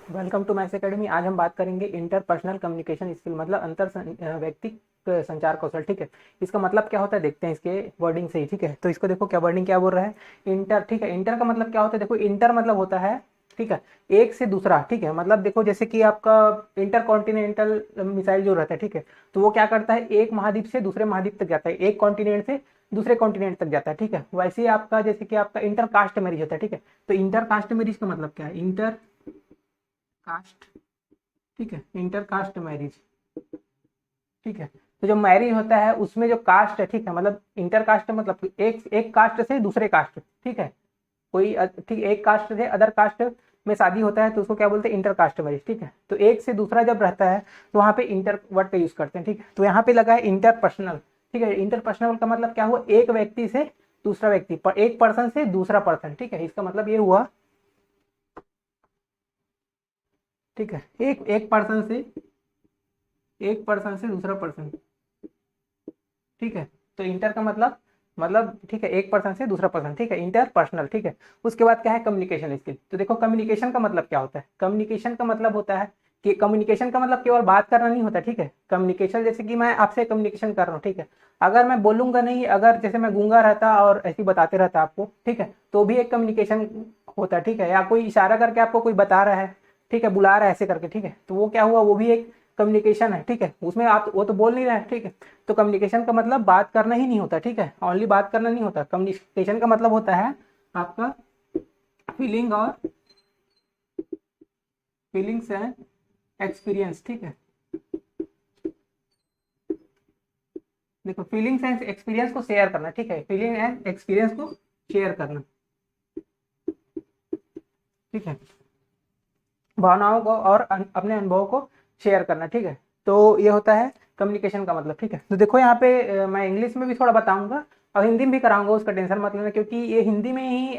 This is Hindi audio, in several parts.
Welcome to maths academy. आज हम बात करेंगे इंटरपर्सनल कम्युनिकेशन स्किल, मतलब व्यक्तिक संचार कौशल। ठीक है, इसका मतलब क्या होता है देखते हैं इसके वर्डिंग से ही। ठीक है, तो इसको देखो क्या वर्डिंग क्या बोल रहा है, इंटर। ठीक है, इंटर का मतलब क्या होता है, देखो इंटर मतलब होता है, ठीक है, एक से दूसरा। ठीक है, मतलब देखो जैसे कि आपका इंटर कॉन्टिनेंटल मिसाइल जो रहता है, ठीक है, तो वो क्या करता है, एक महाद्वीप से दूसरे महाद्वीप तक जाता है, एक कॉन्टिनेंट से दूसरे कॉन्टिनेंट तक जाता है। ठीक है, वैसे ही आपका जैसे कि आपका इंटर कास्ट मैरिज होता है। ठीक है, तो इंटर कास्ट मैरिज का मतलब क्या है, इंटर कास्ट। ठीक है, इंटर कास्ट मैरिज। ठीक है, तो जो मैरिज होता है उसमें जो कास्ट है, ठीक है, मतलब इंटर कास्ट मतलब एक एक कास्ट से दूसरे कास्ट। ठीक है, कोई ठीक एक कास्ट से अदर कास्ट में शादी होता है तो उसको क्या बोलते हैं, इंटर कास्ट मैरिज। ठीक है, तो एक से दूसरा जब रहता है तो वहां पे इंटर वर्ड का यूज करते हैं। ठीक है, तो यहाँ पे लगा है इंटर पर्सनल। ठीक है, इंटर पर्सनल का मतलब क्या हुआ, एक व्यक्ति से दूसरा व्यक्ति, एक पर्सन से दूसरा पर्सन। ठीक है, इसका मतलब ये हुआ, ठीक है, एक पर्सन से दूसरा पर्सन। ठीक है, तो इंटर का मतलब ठीक है, एक पर्सन से दूसरा पर्सन। ठीक है, इंटर पर्सनल। ठीक है, उसके बाद क्या है, कम्युनिकेशन स्किल। तो देखो कम्युनिकेशन का मतलब क्या होता है, कम्युनिकेशन का मतलब होता है कि कम्युनिकेशन का मतलब केवल बात करना नहीं होता। ठीक है, कम्युनिकेशन जैसे कि मैं आपसे कम्युनिकेशन कर रहा हूँ, ठीक है, अगर मैं बोलूंगा नहीं, अगर जैसे मैं गूंगा रहता और ऐसे ही बताते रहता आपको, ठीक है, तो भी एक कम्युनिकेशन होता है। ठीक है, या कोई इशारा करके आपको कोई बता रहा है, ठीक है, बुला रहा है ऐसे करके, ठीक है, तो वो क्या हुआ, वो भी एक कम्युनिकेशन है। ठीक है, उसमें आप वो तो बोल नहीं रहे हैं। ठीक है, तो कम्युनिकेशन का मतलब बात करना ही नहीं होता। ठीक है, ओनली बात करना नहीं होता, कम्युनिकेशन का मतलब होता है आपका फीलिंग और फीलिंग्स एंड एक्सपीरियंस। ठीक है, देखो फीलिंग्स एंड एक्सपीरियंस को शेयर करना। ठीक है, फीलिंग एंड एक्सपीरियंस को शेयर करना। ठीक है, भावनाओं को और अपने अनुभवों को शेयर करना। ठीक है, तो ये होता है कम्युनिकेशन का मतलब। ठीक है, तो देखो यहाँ पे मैं इंग्लिश में भी थोड़ा बताऊंगा और हिंदी में भी कराऊंगा, उसका टेंशन मत लेना, क्योंकि ये हिंदी में ही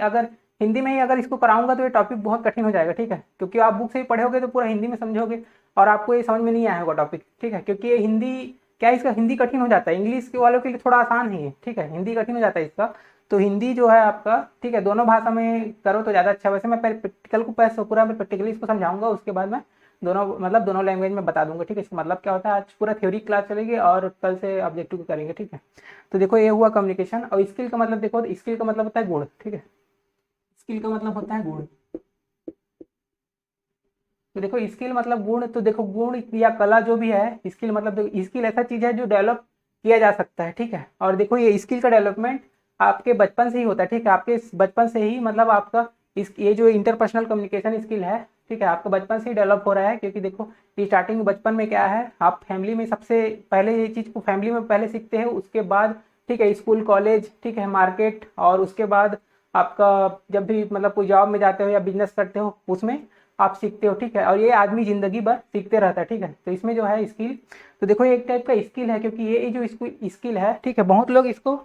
अगर इसको कराऊंगा तो ये टॉपिक बहुत कठिन हो जाएगा। ठीक है, क्योंकि आप बुक से ही पढ़ोगे तो पूरा हिंदी में समझोगे और आपको ये समझ में नहीं आएगा टॉपिक। ठीक है, क्योंकि ये हिंदी क्या है, इसका हिंदी कठिन हो जाता है, इंग्लिश के वालों के लिए थोड़ा आसान है ये। ठीक है, हिंदी कठिन हो जाता है इसका, तो हिंदी जो है आपका, ठीक है, दोनों भाषा में करो तो ज़्यादा अच्छा। वैसे मैं पहले प्रैक्टिकल को पूरा मैं प्रैक्टिकली इसको समझाऊंगा, उसके बाद मैं दोनों लैंग्वेज में बता दूंगा। ठीक है, इसका मतलब क्या होता है, आज पूरा थ्योरी क्लास चलेगी और कल से ऑब्जेक्टिव करेंगे। ठीक है, तो देखो ये हुआ कम्युनिकेशन। और स्किल का मतलब देखो, स्किल का मतलब होता है गुण। ठीक है, स्किल का मतलब होता है गुण। तो देखो स्किल मतलब गुण, तो देखो गुण या कला जो भी है, स्किल मतलब देखो स्किल ऐसा चीज है जो डेवलप किया जा सकता है। ठीक है, और देखो ये स्किल का डेवलपमेंट आपके बचपन से ही होता है। ठीक है, आपके बचपन से ही मतलब आपका ये जो इंटरपर्सनल कम्युनिकेशन स्किल है, ठीक है, आपका बचपन से ही डेवलप हो रहा है। क्योंकि देखो स्टार्टिंग में बचपन में क्या है, आप फैमिली में सबसे पहले ये चीज को फैमिली में पहले सीखते हैं, उसके बाद ठीक है स्कूल कॉलेज, ठीक है मार्केट, और उसके बाद आपका जब भी मतलब कोई जॉब में जाते हो या बिजनेस करते हो उसमें आप सीखते हो। ठीक है, और ये आदमी जिंदगी भर सीखते रहता है। ठीक है, तो इसमें जो है स्किल, तो देखो ये एक टाइप का स्किल है, क्योंकि ये जो स्किल है, ठीक है, बहुत लोग इसको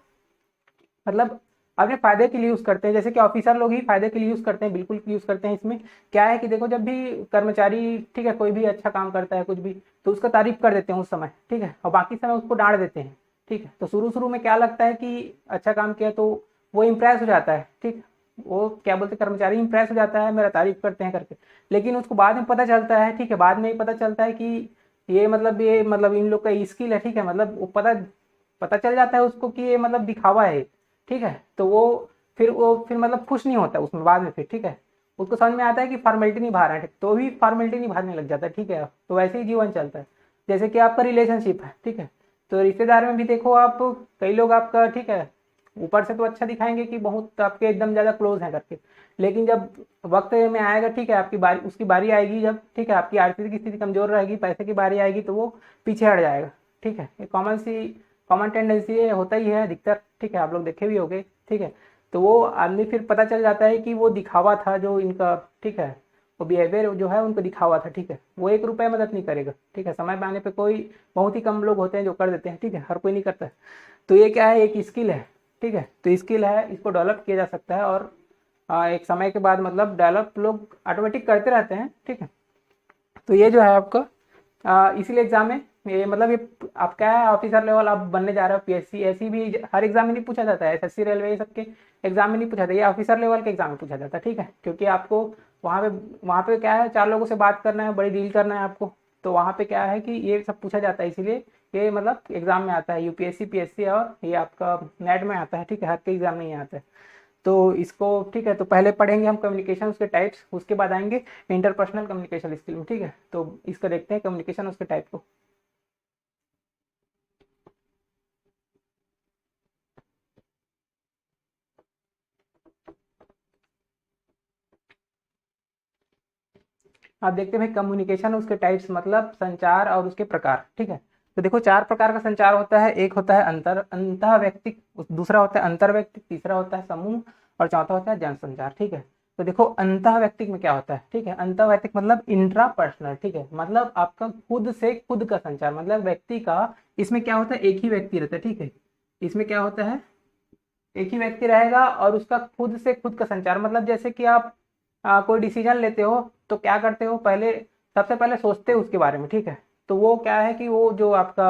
मतलब अपने फायदे के लिए यूज करते हैं, जैसे कि ऑफिसर लोग ही फायदे के लिए यूज करते हैं, बिल्कुल यूज करते हैं। इसमें क्या है कि देखो जब भी कर्मचारी, ठीक है, कोई भी अच्छा काम करता है कुछ भी, तो उसका तारीफ कर देते हैं उस समय। ठीक है, और बाकी समय उसको डांट देते हैं। ठीक है, तो शुरू शुरू में क्या लगता है कि अच्छा काम किया तो वो इम्प्रेस हो जाता है। ठीक, वो क्या बोलते हैं, कर्मचारी इंप्रेस हो जाता है, मेरा तारीफ करते हैं करके। लेकिन उसको बाद में पता चलता है, ठीक है, बाद में ही पता चलता है कि ये मतलब इन लोग का स्किल है। ठीक है, मतलब वो पता पता चल जाता है उसको कि ये मतलब दिखावा है। ठीक है, तो वो फिर मतलब खुश नहीं होता उसमें बाद में। फिर ठीक है, उसको समझ में आता है कि फॉर्मेलिटी निभा रहा है, तो भी फॉर्मेलिटी निभाने लग जाता है। ठीक है, तो वैसे ही जीवन चलता है। जैसे कि आपका रिलेशनशिप है, ठीक है, तो रिश्तेदार में भी देखो आप, कई लोग आपका, ठीक है, ऊपर से तो अच्छा दिखाएंगे कि बहुत आपके एकदम ज्यादा क्लोज है करके, लेकिन जब वक्त में आएगा, ठीक है, आपकी बारी, उसकी बारी आएगी जब, ठीक है, आपकी आर्थिक स्थिति कमजोर रहेगी, पैसे की बारी आएगी तो वो पीछे हट जाएगा। ठीक है, ये कॉमन टेंडेंसी है, होता ही है अधिकतर। ठीक है, आप लोग देखे भी होंगे। ठीक है, तो वो आदमी फिर पता चल जाता है कि वो दिखावा था जो इनका। ठीक है, वो बिहेवियर जो है उनको दिखावा था। ठीक है, वो 1 रुपये मदद नहीं करेगा। ठीक है, समय पे आने पे कोई बहुत ही कम लोग होते हैं जो कर देते हैं। ठीक है, हर कोई नहीं करता है। तो ये क्या है, एक स्किल है। ठीक है, तो स्किल है, इसको डेवलप किया जा सकता है, और एक समय के बाद मतलब डेवलप लोग ऑटोमेटिक करते रहते हैं। ठीक है, तो ये जो है आपका इसीलिए एग्जाम में ये मतलब ये आप क्या है, ऑफिसर लेवल आप बनने जा रहे हो, पीएससी ऐसी भी हर एग्जाम में नहीं पूछा जाता है, एसएससी रेलवे ये सबके एग्जाम में नहीं पूछा जाता, ये ऑफिसर लेवल के एग्जाम में पूछा जाता है। ठीक है, क्योंकि आपको वहाँ पे क्या है, 4 लोगों से बात करना है, बड़ी डील करना है आपको। तो वहाँ पे क्या है कि ये सब पूछा जाता है, इसीलिए ये मतलब एग्जाम में आता है, यूपीएससी पीएससी और ये आपका नेट में आता है, ठीक है, हर के एग्जाम में ही आता है। तो इसको ठीक है, तो पहले पढ़ेंगे हम कम्युनिकेशन उसके टाइप्स, उसके बाद आएंगे इंटरपर्सनल कम्युनिकेशन स्किल में, ठीक है। तो इसको देखते हैं कम्युनिकेशन उसके टाइप को। आप देखते हैं भाई कम्युनिकेशन उसके टाइप्स मतलब संचार और उसके प्रकार, ठीक है। तो देखो 4 प्रकार का संचार होता है। एक होता है अंतः व्यक्तिक, दूसरा होता है अंतर व्यक्तिक, तीसरा होता है समूह और चौथा होता है जनसंचार, ठीक है। तो देखो अंतः व्यक्तिक में क्या होता है, ठीक है, अंतः व्यक्तिक मतलब इंट्रा पर्सनल, ठीक है, मतलब आपका खुद से खुद का संचार, मतलब व्यक्ति का, इसमें क्या होता है, एक ही व्यक्ति रहता है, ठीक है। इसमें क्या होता है, एक ही व्यक्ति रहेगा और उसका खुद से खुद का संचार, मतलब जैसे कि आप कोई डिसीजन लेते हो तो क्या करते हो, पहले सबसे पहले सोचते हो उसके बारे में, ठीक है। तो वो क्या है कि वो जो आपका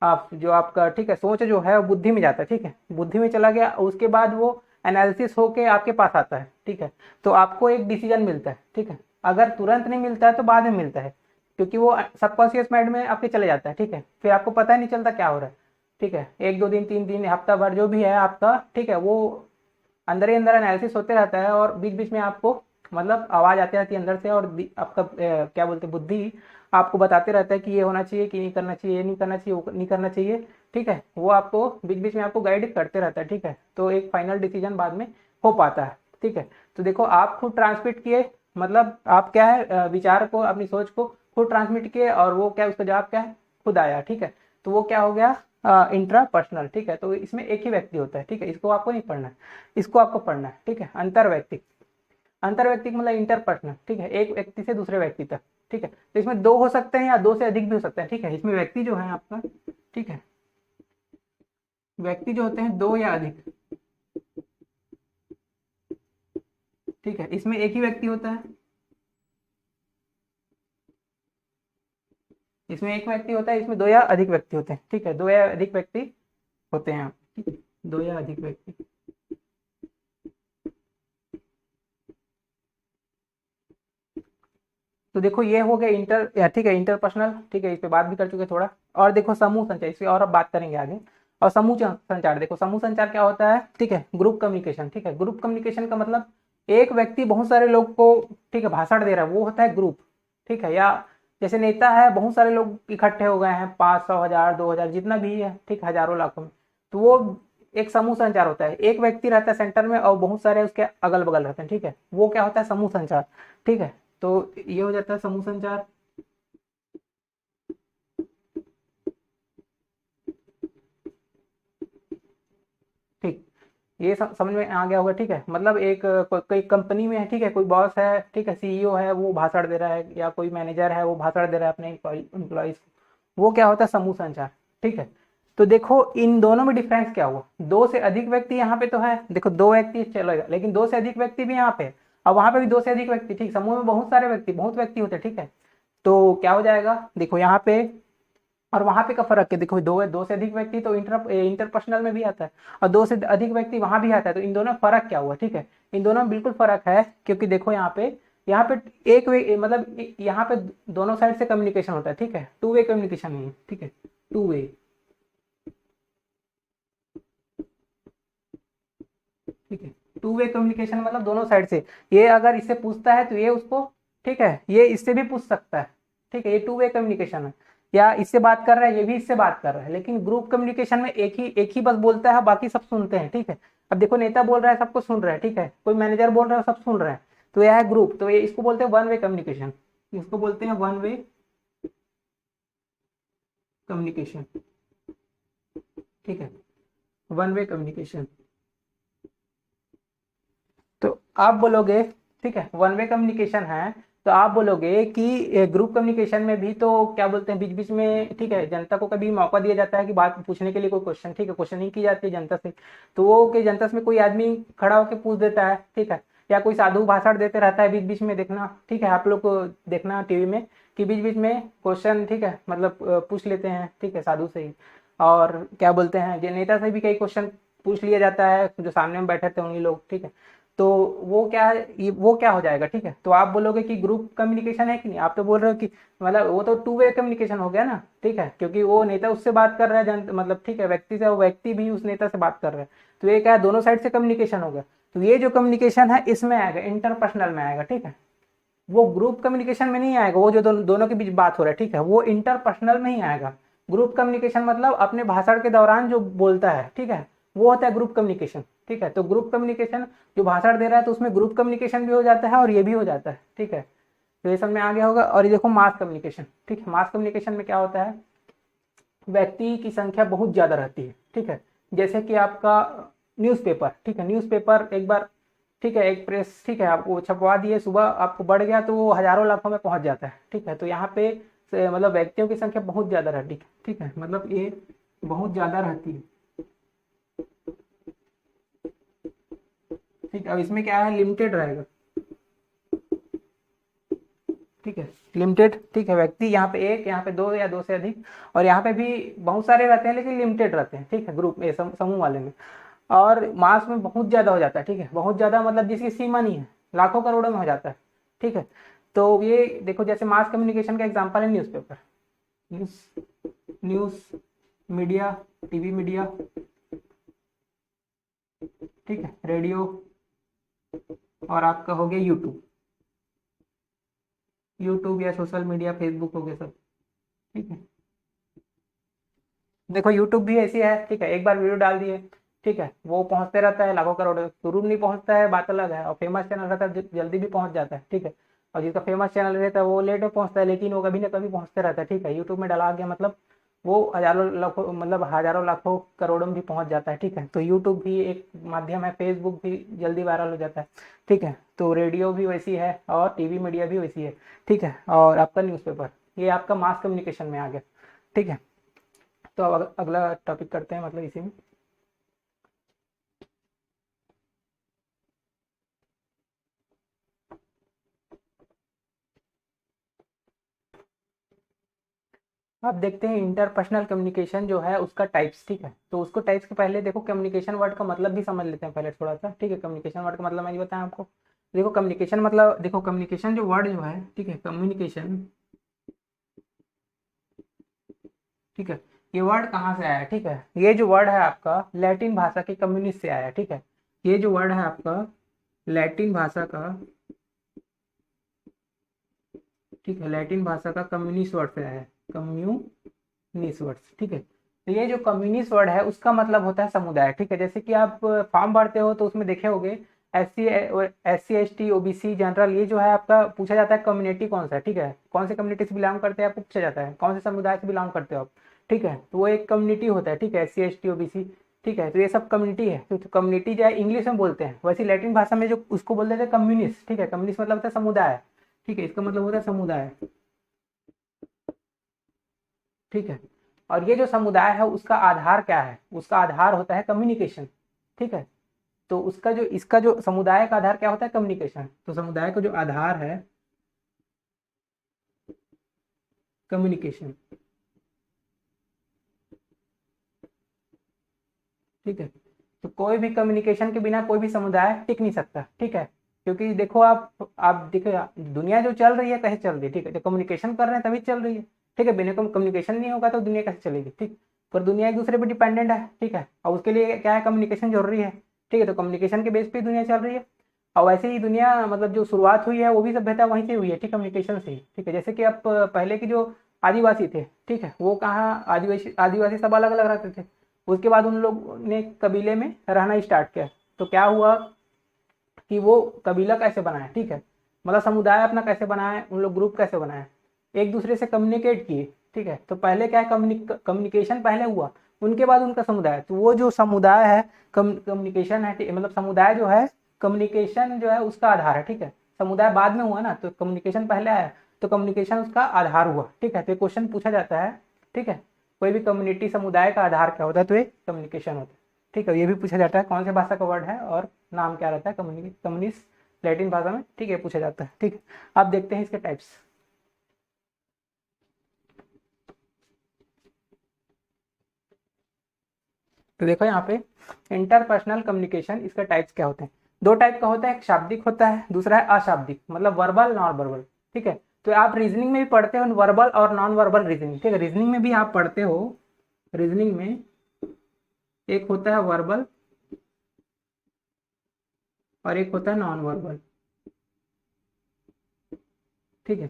आप जो आपका ठीक है सोच जो है वो बुद्धि में जाता है, ठीक है, बुद्धि में चला गया, उसके बाद वो एनालिसिस होके आपके पास आता है, ठीक है। तो आपको एक डिसीजन मिलता है, ठीक है। अगर तुरंत नहीं मिलता है तो बाद में मिलता है, क्योंकि वो सबकॉन्शियस माइंड में आपके चले जाता है, ठीक है, फिर आपको पता ही नहीं चलता क्या हो रहा है, ठीक है। 1 2 दिन 3 दिन हफ्ता भर जो भी है आपका, ठीक है, वो अंदर ही अंदर एनालिसिस होते रहता है और बीच बीच में आपको मतलब आवाज आती रहती है अंदर से, और आपका क्या बोलते हैं बुद्धि आपको बताते रहता है कि ये होना चाहिए कि नहीं करना चाहिए, ये नहीं करना चाहिए, वो नहीं करना चाहिए, ठीक है। वो आपको बीच बीच में आपको गाइड करते रहता है, ठीक है। तो एक फाइनल डिसीजन बाद में हो पाता है, ठीक है। तो देखो आप खुद ट्रांसमिट किए, मतलब आप क्या है विचार को, अपनी सोच को खुद ट्रांसमिट किए और वो क्या उसका जवाब क्या है, खुद आया, ठीक है। तो वो क्या हो गया, इंट्रा पर्सनल, ठीक है। तो इसमें एक ही व्यक्ति होता है, ठीक है, इसको आपको नहीं पढ़ना है, इसको आपको पढ़ना है, ठीक है। अंतर व्यक्तिक, अंतर व्यक्तिक मतलब इंटरपर्सनल, ठीक है, एक व्यक्ति से दूसरे व्यक्ति तक, ठीक है। तो इसमें 2 हो सकते हैं या 2 से अधिक भी हो सकते हैं, ठीक है। इसमें व्यक्ति जो है आपका, ठीक है, व्यक्ति जो होते हैं 2 या अधिक, ठीक है। इसमें एक ही व्यक्ति होता है, इसमें एक व्यक्ति होता है, इसमें 2 या अधिक व्यक्ति होते हैं, ठीक है, 2 या अधिक व्यक्ति होते हैं, ठीक है, 2 या अधिक व्यक्ति। तो देखो ये हो गया इंटर, ठीक है, इंटरपर्सनल, ठीक है, इस पे बात भी कर चुके थोड़ा। और देखो समूह संचार, इस पे और अब बात करेंगे आगे। और समूह संचार, देखो समूह संचार क्या होता है, ठीक है, ग्रुप कम्युनिकेशन, ठीक है। ग्रुप कम्युनिकेशन का मतलब एक व्यक्ति बहुत सारे लोग को, ठीक है, भाषण दे रहा है, वो होता है ग्रुप, ठीक है। या जैसे नेता है, बहुत सारे लोग इकट्ठे हो गए हैं, 500 1000 2000 जितना भी है, ठीक, हजारों लाखों में, तो वो एक समूह संचार होता है। एक व्यक्ति रहता है सेंटर में और बहुत सारे उसके अगल बगल रहते हैं, ठीक है, वो क्या होता है, समूह संचार, ठीक है। तो ये हो जाता है समूह संचार, ठीक। ये समझ में आ गया होगा, ठीक है। मतलब एक कोई कंपनी में है, ठीक है, कोई बॉस है, ठीक है, सीईओ है, वो भाषण दे रहा है, या कोई मैनेजर है वो भाषण दे रहा है अपने एम्प्लॉयज को, वो क्या होता है, समूह संचार, ठीक है। तो देखो इन दोनों में डिफरेंस क्या हुआ, 2 से अधिक व्यक्ति यहाँ पे तो है, देखो 2 व्यक्ति चलेगा, लेकिन 2 से अधिक व्यक्ति भी यहाँ पे, और वहां पे भी 2 से अधिक व्यक्ति, ठीक, समूह में बहुत सारे व्यक्ति, बहुत व्यक्ति होते हैं, ठीक है। तो क्या हो जाएगा, देखो यहाँ पे और वहां पे का फर्क है, देखो 2 से अधिक व्यक्ति तो इंटरपर्सनल में भी आता है, और 2 से अधिक व्यक्ति वहां भी आता है। तो इन दोनों में फर्क क्या हुआ, ठीक है, इन दोनों में बिल्कुल फर्क है, क्योंकि देखो यहाँ पे एक वे मतलब यहाँ पे दोनों साइड से कम्युनिकेशन होता है, ठीक है, 2 वे कम्युनिकेशन है, ठीक है, 2 वे, ठीक है, 2 वे कम्युनिकेशन मतलब दोनों साइड से, ये अगर इससे पूछता है तो ये उसको, ठीक है, ये इससे भी पूछ सकता है, ठीक है, ये 2 वे कम्युनिकेशन है। या इससे बात कर रहा है, ये भी इससे बात कर रहा है, लेकिन ग्रुप कम्युनिकेशन में एक ही बस बोलता है, बाकी सब सुनते हैं, ठीक है। अब देखो नेता बोल रहा है, सबको सुन रहा है, ठीक है, कोई मैनेजर बोल रहा है, सब सुन रहे हैं, तो यह है ग्रुप। तो ये इसको बोलते हैं 1 वे कम्युनिकेशन, इसको बोलते हैं 1 वे कम्युनिकेशन, ठीक है, 1 वे कम्युनिकेशन। तो आप बोलोगे, ठीक है, 1 वे कम्युनिकेशन है, तो आप बोलोगे कि ग्रुप कम्युनिकेशन में भी तो क्या बोलते हैं, बीच बीच में, ठीक है, जनता को कभी मौका दिया जाता है कि बात पूछने के लिए, कोई क्वेश्चन, ठीक है, क्वेश्चन नहीं की जाती है जनता से, तो वो कि जनता से कोई आदमी खड़ा होकर पूछ देता है, ठीक है। या कोई साधु भाषण देते रहता है बीच बीच में, देखना, ठीक है, आप लोग को देखना टीवी में कि बीच बीच में क्वेश्चन, ठीक है, मतलब पूछ लेते हैं, ठीक है, साधु से ही। और क्या बोलते हैं, नेता से भी कई क्वेश्चन पूछ लिया जाता है, जो सामने में बैठे थे उन्हीं लोग, ठीक है। तो वो क्या है, वो क्या हो जाएगा, ठीक है। तो आप बोलोगे कि ग्रुप कम्युनिकेशन है कि नहीं, आप तो बोल रहे हो कि मतलब वो तो टू वे कम्युनिकेशन हो गया ना, ठीक है, क्योंकि वो नेता उससे बात कर रहा है मतलब ठीक है, व्यक्ति से, वो व्यक्ति भी उस नेता से बात कर रहा है, तो ये क्या है, दोनों साइड से कम्युनिकेशन हो गया। तो ये जो कम्युनिकेशन है इसमें आएगा, इंटरपर्सनल में आएगा, ठीक है। वो ग्रुप कम्युनिकेशन में नहीं आएगा, वो जो दोनों के बीच बात हो रहा है, ठीक है, वो इंटरपर्सनल में ही आएगा। ग्रुप कम्युनिकेशन मतलब अपने भाषण के दौरान जो बोलता है, ठीक है, वो होता है ग्रुप कम्युनिकेशन, ठीक है। तो ग्रुप कम्युनिकेशन जो भाषण दे रहा है तो उसमें ग्रुप कम्युनिकेशन भी हो जाता है और ये भी हो जाता है, ठीक है। तो ये सब में आ गया होगा। और ये देखो मास कम्युनिकेशन, ठीक है। मास कम्युनिकेशन में क्या होता है, व्यक्ति की संख्या बहुत ज्यादा रहती है, ठीक है। जैसे कि आपका न्यूज़पेपर, ठीक है, न्यूज़पेपर एक बार, ठीक है, एक प्रेस, ठीक है, आपको छपवा दिए, सुबह आपको बढ़ गया तो वो हजारों लाखों में पहुंच जाता है, ठीक है। तो यहाँ पे मतलब व्यक्तियों की संख्या बहुत ज्यादा रहती है, ठीक है, मतलब ये बहुत ज्यादा रहती है, ठीक है। अब इसमें क्या है, लिमिटेड रहेगा, ठीक है, लिमिटेड, ठीक है। व्यक्ति यहाँ पे एक, यहाँ पे दो या दो से अधिक, और यहाँ पे भी बहुत सारे रहते हैं लेकिन लिमिटेड रहते हैं, ठीक है, ग्रुप में, समूह वाले में। और मास में बहुत ज्यादा हो जाता है, ठीक है, बहुत ज्यादा मतलब जिसकी सीमा नहीं है, लाखों करोड़ों में हो जाता है, ठीक है। तो ये देखो, जैसे मास कम्युनिकेशन का एग्जांपल है newspaper, news news media, TV media, ठीक है, रेडियो, और आपका हो गया यूट्यूब, यूट्यूब या सोशल मीडिया, फेसबुक हो गया सब, ठीक है। देखो यूट्यूब भी ऐसी है, ठीक है, एक बार वीडियो डाल दिए, ठीक है, वो पहुंचते रहता है लाखों करोड़ों, शुरू नहीं पहुंचता है बात अलग है, और फेमस चैनल रहता है जल्दी भी पहुंच जाता है, ठीक है। और जिसका फेमस चैनल रहता है वो लेट में पहुंचता है, लेकिन वो कभी ना कभी पहुंचते रहता है, ठीक है। यूट्यूब में डाला गया मतलब वो हजारों लाखों, मतलब हजारों लाखों करोड़ों में भी पहुंच जाता है, ठीक है। तो यूट्यूब भी एक माध्यम है, फेसबुक भी जल्दी वायरल हो जाता है, ठीक है। तो रेडियो भी वैसी है और टीवी मीडिया भी वैसी है, ठीक है। और आपका न्यूज़पेपर, ये आपका मास कम्युनिकेशन में आ गया, ठीक है। तो अब अगला टॉपिक करते हैं, मतलब इसी में। अब देखते हैं इंटरपर्सनल कम्युनिकेशन जो है उसका टाइप्स, ठीक है। तो उसको टाइप्स के पहले देखो, कम्युनिकेशन वर्ड का मतलब भी समझ लेते हैं पहले थोड़ा सा, ठीक है। कम्युनिकेशन वर्ड का मतलब मैं ये बताया आपको। देखो कम्युनिकेशन मतलब, देखो कम्युनिकेशन जो वर्ड जो है, ठीक है, कम्युनिकेशन, ठीक है, ये वर्ड कहाँ से आया है, ठीक है। ये जो वर्ड है आपका लैटिन भाषा के कम्युनिस्ट से आया है, ठीक है। ये जो वर्ड है आपका लैटिन भाषा का, ठीक है, लैटिन भाषा का कम्युनिस्ट वर्ड से आया है, कम्युनिस्ट वर्ड, ठीक है। तो ये जो कम्युनिस्ट वर्ड है उसका मतलब होता है समुदाय, ठीक है। जैसे कि आप फॉर्म भरते हो तो उसमें देखे होगे SC ST OBC जनरल, ये जो है आपका पूछा जाता है कम्युनिटी कौन सा है, ठीक है, कौन से कम्युनिटी से बिलोंग करते हैं आपको पूछा जाता है, कौन से समुदाय से बिलोंग करते हो आप, ठीक है। तो वो एक कम्युनिटी होता है, ठीक है, SC ST OBC, ठीक है। तो ये सब कम्युनिटी है। तो कम्युनिटी जो है इंग्लिश में बोलते हैं, वैसे लैटिन भाषा में जो उसको बोलते थे कम्युनिस्ट, ठीक है। कम्युनिस्ट मतलब होता है समुदाय, ठीक है, इसका मतलब होता है समुदाय, ठीक है। और ये जो समुदाय है उसका आधार क्या है, उसका आधार होता है कम्युनिकेशन, ठीक है। तो उसका जो, इसका जो समुदाय का आधार क्या होता है, कम्युनिकेशन। तो समुदाय का जो आधार है कम्युनिकेशन, ठीक है। तो कोई भी कम्युनिकेशन के बिना कोई भी समुदाय टिक नहीं सकता, ठीक है। क्योंकि देखो आप देखो, दुनिया जो चल रही है कैसे चल रही है, ठीक है, जो कम्युनिकेशन कर रहे हैं तभी चल रही है, ठीक है। बिना कम्युनिकेशन नहीं होगा तो दुनिया कैसे चलेगी, ठीक। पर दुनिया एक दूसरे पर डिपेंडेंट है, ठीक है, और उसके लिए क्या है, कम्युनिकेशन जरूरी है, ठीक है। तो कम्युनिकेशन के बेस पे दुनिया चल रही है। और वैसे ही दुनिया मतलब जो शुरुआत हुई है वो भी सभ्यता वहीं से हुई है, ठीक, कम्युनिकेशन से ही, ठीक है। जैसे कि आप पहले के जो आदिवासी थे, ठीक है, वो कहाँ, आदिवासी आदिवासी सब अलग अलग रहते थे। उसके बाद उन लोग ने कबीले में रहना स्टार्ट किया, तो क्या हुआ कि वो कबीला कैसे बनाए, ठीक है, मतलब समुदाय अपना कैसे बनाए, उन लोग ग्रुप कैसे बनाए, एक दूसरे से कम्युनिकेट किए, ठीक है। तो पहले क्या है, कम्युनिकेशन पहले हुआ, उनके बाद उनका समुदाय। तो वो जो समुदाय है, कम्युनिकेशन है, मतलब समुदाय जो है, कम्युनिकेशन जो है उसका आधार है, ठीक है। समुदाय बाद में हुआ ना, तो कम्युनिकेशन पहले आया, तो कम्युनिकेशन उसका आधार हुआ, ठीक है। तो क्वेश्चन पूछा जाता है, ठीक है, कोई भी कम्युनिटी समुदाय का आधार क्या होता है, तो ये कम्युनिकेशन होता है, ठीक है। ये भी पूछा जाता है कौन से भाषा का वर्ड है और नाम क्या रहता है, कम्युनिस्ट लैटिन भाषा में, ठीक है, पूछा जाता है, ठीक है। आप देखते हैं इसके टाइप्स। तो देखो यहाँ पे इंटरपर्सनल कम्युनिकेशन, इसका टाइप्स क्या होते हैं। दो टाइप का होता है, एक शाब्दिक होता है, दूसरा है अशाब्दिक, मतलब वर्बल नॉन वर्बल। ठीक है, तो आप रीजनिंग में भी पढ़ते हो वर्बल और नॉन वर्बल रीजनिंग। ठीक है, रीजनिंग में भी आप पढ़ते हो, रीजनिंग में एक होता है वर्बल और एक होता है नॉन वर्बल। ठीक है,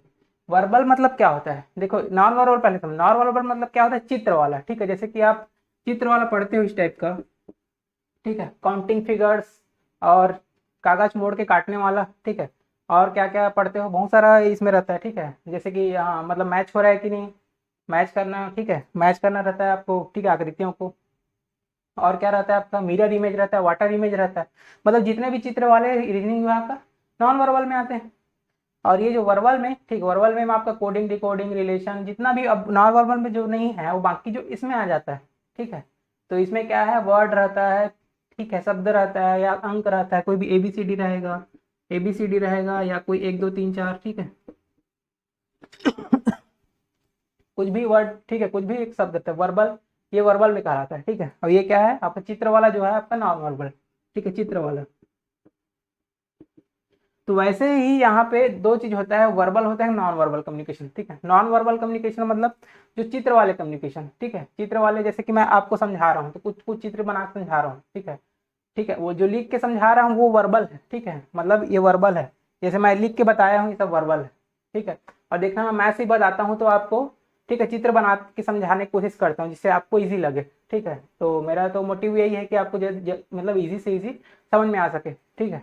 वर्बल मतलब क्या होता है, देखो नॉन वर्बल पहले समझो। नॉन वर्बल मतलब क्या होता है, चित्र वाला। ठीक है, जैसे कि आप चित्र वाला पढ़ते हो इस टाइप का। ठीक है, काउंटिंग फिगर्स और कागज मोड़ के काटने वाला। ठीक है, और क्या क्या पढ़ते हो, बहुत सारा इसमें रहता है। ठीक है, जैसे कि हाँ मतलब मैच हो रहा है कि नहीं, मैच करना। ठीक है, मैच करना रहता है आपको। ठीक है, आकृतियों को। और क्या रहता है आपका, मिरर इमेज रहता है, वाटर इमेज रहता है। मतलब जितने भी चित्र वाले रीजनिंग विभाग का नॉन वर्बल में आते हैं। और ये जो वर्बल में, ठीक, वर्बल में आपका कोडिंग डिकोडिंग रिलेशन जितना भी, अब नॉन वर्बल में जो नहीं है वो बाकी जो इसमें आ जाता है। ठीक है, तो इसमें क्या है, वर्ड रहता है। ठीक है, शब्द रहता है या अंक रहता है, कोई भी एबीसीडी रहेगा, एबीसीडी रहेगा या कोई 1 2 3 4। ठीक है, कुछ भी वर्ड। ठीक है, कुछ भी एक शब्द रहता है वर्बल, ये वर्बल में कहलाता है। ठीक है, और ये क्या है आपका चित्र वाला जो है आपका नॉन वर्बल। ठीक है, चित्र वाला। तो वैसे ही यहाँ पे दो चीज होता है, वर्बल होता है, नॉन वर्बल कम्युनिकेशन। ठीक है, नॉन वर्बल कम्युनिकेशन मतलब जो चित्र वाले कम्युनिकेशन। ठीक है, चित्र वाले जैसे कि मैं आपको समझा रहा हूँ तो कुछ कुछ चित्र बना के समझा रहा हूँ। ठीक है, ठीक है, वो जो लिख के समझा रहा हूँ वो वर्बल है। ठीक है, मतलब ये वर्बल है, जैसे मैं लिख के बताया हूँ ये सब वर्बल है। ठीक है, और देखना मैं मैथ्स ही बताता हूँ तो आपको, ठीक है, चित्र बना के समझाने की कोशिश करता हूँ जिससे आपको इजी लगे। ठीक है, तो मेरा तो मोटिव यही है कि आपको मतलब इजी से इजी समझ में आ सके। ठीक है,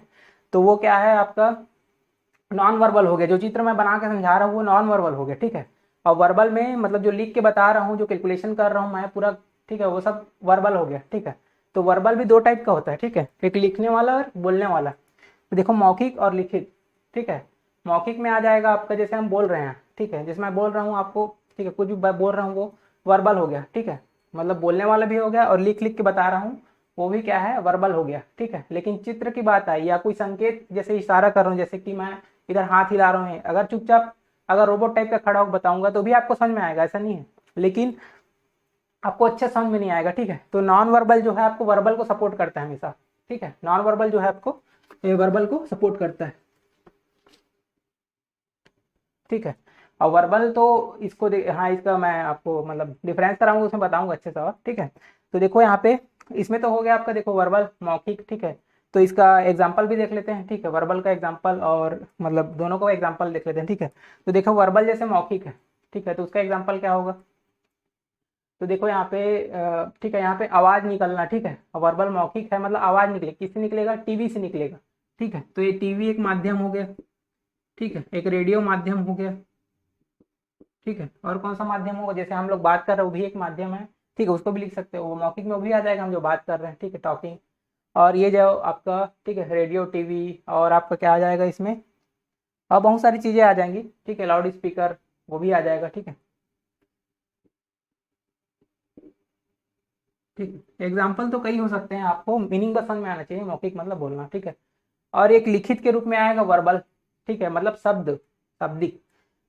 तो वो क्या है आपका नॉन वर्बल हो गया, जो चित्र मैं बना के समझा रहा हूँ वो नॉन वर्बल हो गया। ठीक है, और वर्बल में मतलब जो लिख के बता रहा हूँ, जो कैलकुलेशन कर रहा हूँ मैं पूरा, ठीक है, वो सब वर्बल हो गया। ठीक है, तो वर्बल भी दो टाइप का होता है। ठीक है, एक लिखने वाला और बोलने वाला। तो देखो मौखिक और लिखित। ठीक है, मौखिक में आ जाएगा आपका जैसे हम बोल रहे हैं। ठीक है, जैसे मैं बोल रहा हूँ आपको, ठीक है, कुछ भी बोल रहा हूँ वो वर्बल हो गया। ठीक है, मतलब बोलने वाला भी हो गया और लिख लिख के बता रहा हूँ वो भी क्या है, वर्बल हो गया। ठीक है, लेकिन चित्र की बात आई या कोई संकेत जैसे इशारा कर रहा हूँ, जैसे कि मैं इधर हाथ हिला रहा हूँ, अगर चुपचाप अगर रोबोट टाइप का खड़ा होकर बताऊंगा तो भी आपको समझ में आएगा, ऐसा नहीं है, लेकिन आपको अच्छे समझ में नहीं आएगा। ठीक है, तो नॉन वर्बल जो है आपको वर्बल को सपोर्ट करता है हमेशा। ठीक है, नॉन वर्बल जो है आपको वर्बल को सपोर्ट करता है। ठीक है, और वर्बल तो इसको हाँ इसका मैं आपको मतलब डिफरेंस कराऊंगा उसमें बताऊंगा अच्छे से। और ठीक है, तो देखो यहाँ पे इसमें तो हो गया आपका, देखो वर्बल मौखिक। ठीक है, तो इसका एग्जाम्पल भी देख लेते हैं। ठीक है, वर्बल का एग्जाम्पल और मतलब दोनों का एग्जाम्पल देख लेते हैं। ठीक है, तो देखो वर्बल जैसे मौखिक है। ठीक है, तो उसका एग्जाम्पल क्या होगा, तो देखो यहाँ पे ठीक है, यहाँ पे आवाज निकलना। ठीक है, वर्बल मौखिक है मतलब आवाज निकले, किससे निकलेगा, टीवी से निकलेगा। ठीक है, तो ये टीवी एक माध्यम हो गया। ठीक है, एक रेडियो माध्यम हो गया। ठीक है, और कौन सा माध्यम होगा, जैसे हम लोग बात कर रहे हैं वो भी एक माध्यम है। ठीक है, उसको भी लिख सकते हो, वो मौखिक में वो भी आ जाएगा, हम जो बात कर रहे हैं। ठीक है, टॉकिंग। और ये जो आपका, ठीक है, रेडियो टीवी, और आपका क्या आ जाएगा इसमें, और बहुत सारी चीजें आ जाएंगी। ठीक है, लाउड स्पीकर वो भी आ जाएगा। ठीक है, ठीक है, एग्जाम्पल तो कई हो सकते हैं, आपको मीनिंग बस समझ में आना चाहिए, मौखिक मतलब बोलना। ठीक है, और एक लिखित के रूप में आएगा वर्बल। ठीक है, मतलब शब्द, शाब्दिक।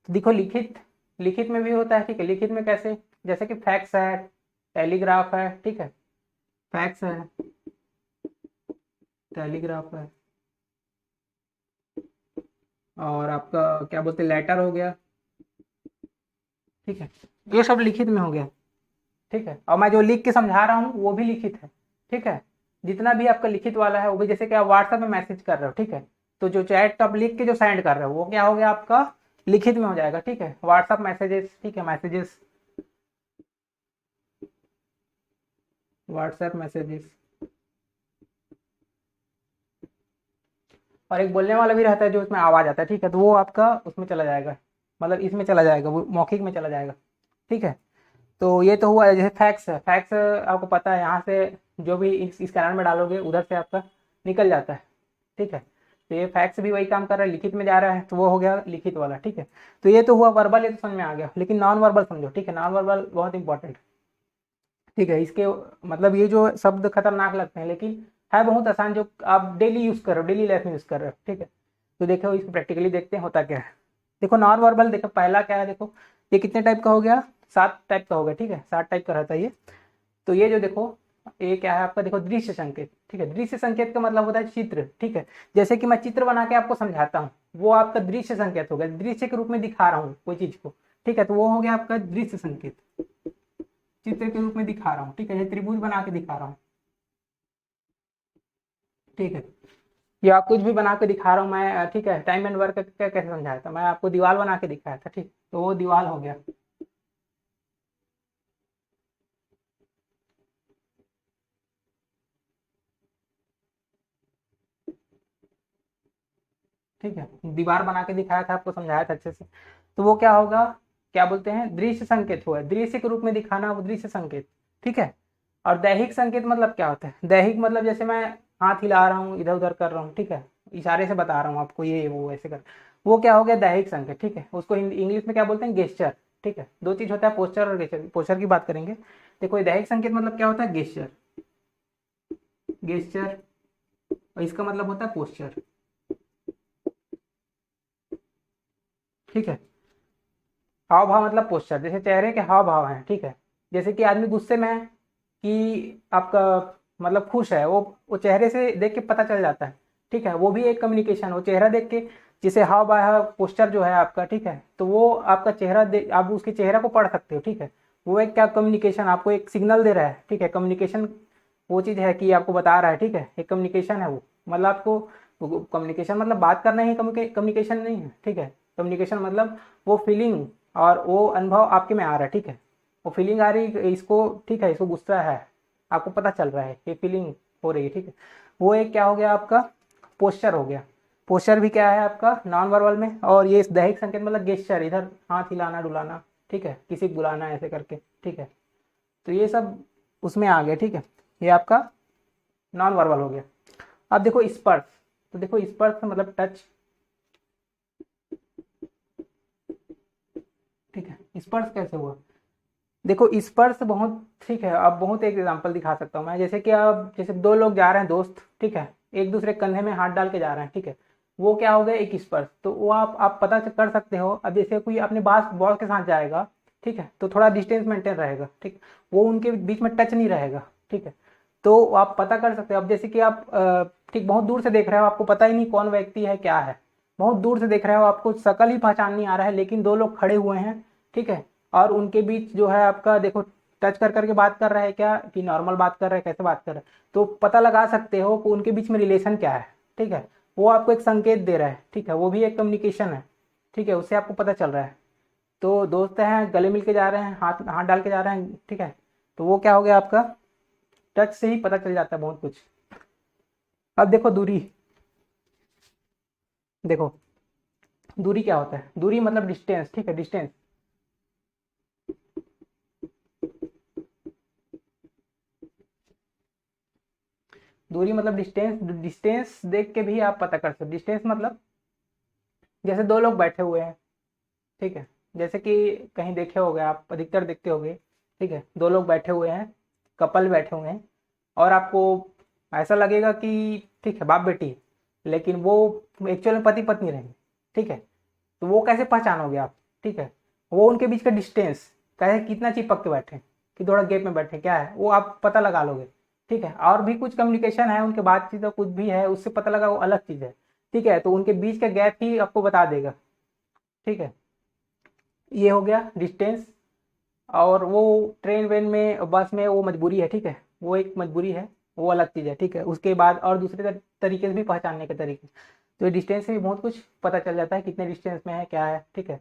तो देखो लिखित, लिखित में भी होता है। ठीक है, लिखित में कैसे, जैसे कि फैक्स है, टेलीग्राफ है। ठीक है, फैक्स है, टेलीग्राफ है, और आपका क्या बोलते हैं लेटर हो गया। ठीक है, ये सब लिखित में हो गया। ठीक है, और मैं जो लिख के समझा रहा हूँ वो भी लिखित है। ठीक है, जितना भी आपका लिखित वाला है वो भी, जैसे कि आप व्हाट्सएप में मैसेज कर रहे हो। ठीक है, तो जो चैट आप लिख के जो सेंड कर रहे हो वो क्या हो गया आपका, लिखित में हो जाएगा। ठीक है, व्हाट्सएप मैसेजेस। ठीक है, मैसेजेस, व्हाट्सएप मैसेजेस। और एक बोलने वाला भी रहता है जो उसमें आवाज आता है। ठीक है, तो वो आपका उसमें चला जाएगा, मतलब इसमें चला जाएगा, वो मौखिक में चला जाएगा। ठीक है, तो ये तो हुआ, जैसे फैक्स है, फैक्स आपको पता है यहाँ से जो भी इस कैनाल में डालोगे उधर से आपका निकल जाता है। ठीक है, तो ये फैक्स भी वही काम कर रहा है, लिखित में जा रहा है, तो वो हो गया लिखित वाला। ठीक है, तो ये तो हुआ वर्बल, ये तो समझ में आ गया, लेकिन नॉन वर्बल समझो। ठीक है, नॉन वर्बल बहुत इंपॉर्टेंट। ठीक है, इसके मतलब ये जो शब्द खतरनाक लगते हैं लेकिन है बहुत आसान, जो आप डेली यूज कर रहे हो, डेली लाइफ में यूज कर रहे हो। ठीक है, तो देखो इसको प्रैक्टिकली देखते हैं होता क्या है। देखो नॉन वर्बल, देखो पहला क्या है, देखो ये कितने टाइप का हो गया, 7 टाइप का हो गया। ठीक है, 7 टाइप का रहता है ये। तो ये जो देखो ये क्या है आपका, देखो दृश्य संकेत, ठीक है। दृश्य संकेत का मतलब होता है चित्र, ठीक है। जैसे कि मैं चित्र बना के आपको समझाता हूँ, वो आपका दृश्य संकेत हो गया, दृश्य के रूप में दिखा रहा हूँ कोई चीज को, ठीक है, तो वो हो गया आपका दृश्य संकेत, चित्र के रूप में दिखा रहा हूँ, ठीक है। ये त्रिभुज बना के दिखा रहा हूँ, ठीक है, या कुछ भी बना के दिखा रहा हूँ मैं, ठीक है। टाइम एंड वर्क का कैसे समझाया था, मैं आपको दीवार बना के दिखाया था, ठीक, तो वो दीवार हो गया, ठीक है। दीवार बना के दिखाया था, आपको समझाया था अच्छे से, तो वो क्या होगा, क्या बोलते हैं, दृश्य संकेत हुआ, दृश्य के रूप में दिखाना, वो दृश्य संकेत, ठीक है। और दैहिक संकेत मतलब क्या होता है, दैहिक मतलब जैसे मैं हाथ हिला रहा हूँ, इधर उधर कर रहा हूँ, ठीक है, इशारे से बता रहा हूँ आपको ये वो ऐसे कर, वो क्या हो गया दैहिक संकेत, ठीक है। उसको इंग्लिश में क्या बोलते हैं, गेस्चर, ठीक है। दो चीज होता है, पोस्चर और गेस्चर, पोस्चर की बात करेंगे। देखो ये दैहिक संकेत मतलब क्या होता है, गेस्चर, गेस्चर, और इसका मतलब होता है पोस्चर, ठीक है। हाव भाव मतलब पोस्चर, जैसे चेहरे के हाव भाव हैं, ठीक है। जैसे कि आदमी गुस्से में है, कि आपका मतलब खुश है, वो चेहरे से देख के पता चल जाता है, ठीक है। वो भी एक कम्युनिकेशन, वो चेहरा देख के, जैसे हाव भाव पोस्चर जो है आपका, ठीक है, तो वो आपका चेहरा देख, आप उसके चेहरा को पढ़ सकते हो, ठीक है। वो एक क्या कम्युनिकेशन, आपको एक सिग्नल दे रहा है, ठीक है। कम्युनिकेशन वो चीज़ है कि आपको बता रहा है, ठीक है, एक कम्युनिकेशन है वो, मतलब आपको कम्युनिकेशन मतलब बात करना ही कम्युनिकेशन नहीं है, ठीक है। कम्युनिकेशन मतलब वो फीलिंग और वो अनुभव आपके में आ रहा है, ठीक है। वो फीलिंग आ रही है इसको, ठीक है, इसको गुस्सा है, आपको पता चल रहा है, ये फीलिंग हो रही है, ठीक है। वो एक क्या हो गया आपका, पोस्चर हो गया। पोस्चर भी क्या है आपका, नॉन वर्बल में। और ये दैहिक संकेत मतलब गेस्चर, इधर हाथ हिलाना डुलाना, ठीक है, किसी को बुलाना ऐसे करके, ठीक है। तो ये सब उसमें आ गया, ठीक है। ये आपका नॉन वर्बल हो गया। अब देखो स्पर्श, तो देखो स्पर्श मतलब टच, ठीक है। स्पर्श कैसे हुआ, देखो स्पर्श बहुत, ठीक है। अब बहुत एक एग्जांपल दिखा सकता हूँ मैं, जैसे कि अब जैसे दो लोग जा रहे हैं दोस्त, ठीक है, एक दूसरे कंधे में हाथ डाल के जा रहे हैं, ठीक है, वो क्या हो गया, एक स्पर्श। तो वो आप पता कर सकते हो। अब जैसे कोई अपने बॉस बॉस के साथ जाएगा, ठीक है, तो थोड़ा डिस्टेंस मेंटेन रहेगा, ठीक, वो उनके बीच में टच नहीं रहेगा, ठीक है। तो आप पता कर सकते हो। अब जैसे कि आप ठीक बहुत दूर से देख रहे हो, आपको पता ही नहीं कौन व्यक्ति है क्या है, बहुत दूर से देख रहे हो, आपको शकल ही पहचान नहीं आ रहा है, लेकिन दो लोग खड़े हुए हैं, ठीक है, और उनके बीच जो है आपका देखो टच कर करके बात कर रहा है क्या, कि नॉर्मल बात कर रहा है, कैसे बात कर रहा है, तो पता लगा सकते हो कि उनके बीच में रिलेशन क्या है, ठीक है। वो आपको एक संकेत दे रहा है, ठीक है, वो भी एक कम्युनिकेशन है, ठीक है, उससे आपको पता चल रहा है। तो दोस्त हैं, गले मिल के जा रहे हैं, हाथ हाथ डाल के जा रहे हैं, ठीक है, तो वो क्या हो गया आपका, टच से ही पता चल जाता है बहुत कुछ। अब देखो दूरी, देखो दूरी क्या होता है, दूरी मतलब डिस्टेंस, ठीक है, डिस्टेंस। दूरी मतलब डिस्टेंस, डिस्टेंस देख के भी आप पता कर सकते हो। डिस्टेंस मतलब जैसे दो लोग बैठे हुए हैं, ठीक है, जैसे कि कहीं देखे होंगे आप, अधिकतर देखते होंगे, ठीक है, दो लोग बैठे हुए हैं, कपल बैठे हुए हैं, और आपको ऐसा लगेगा कि ठीक है बाप बेटी है, लेकिन वो एक्चुअल में पति पत्नी रहेंगे, ठीक है। तो वो कैसे पहचानोगे आप, ठीक है, वो उनके बीच का डिस्टेंस कैसे, कितना चिपक के बैठे, कि थोड़ा गैप में बैठे, क्या है वो आप पता लगा लोगे, ठीक है। और भी कुछ कम्युनिकेशन है उनके, बातचीत कुछ भी है, उससे पता लगा, वो अलग चीज़ है, ठीक है। तो उनके बीच का गैप ही आपको बता देगा, ठीक है। ये हो गया डिस्टेंस। और वो ट्रेन वेन में बस में वो मजबूरी है, ठीक है, वो एक मजबूरी है, वो अलग चीज़ है, ठीक है। उसके बाद और दूसरे तरीके से भी पहचानने के तरीके, तो ये डिस्टेंस से भी बहुत कुछ पता चल जाता है, कितने डिस्टेंस में है क्या है, ठीक है।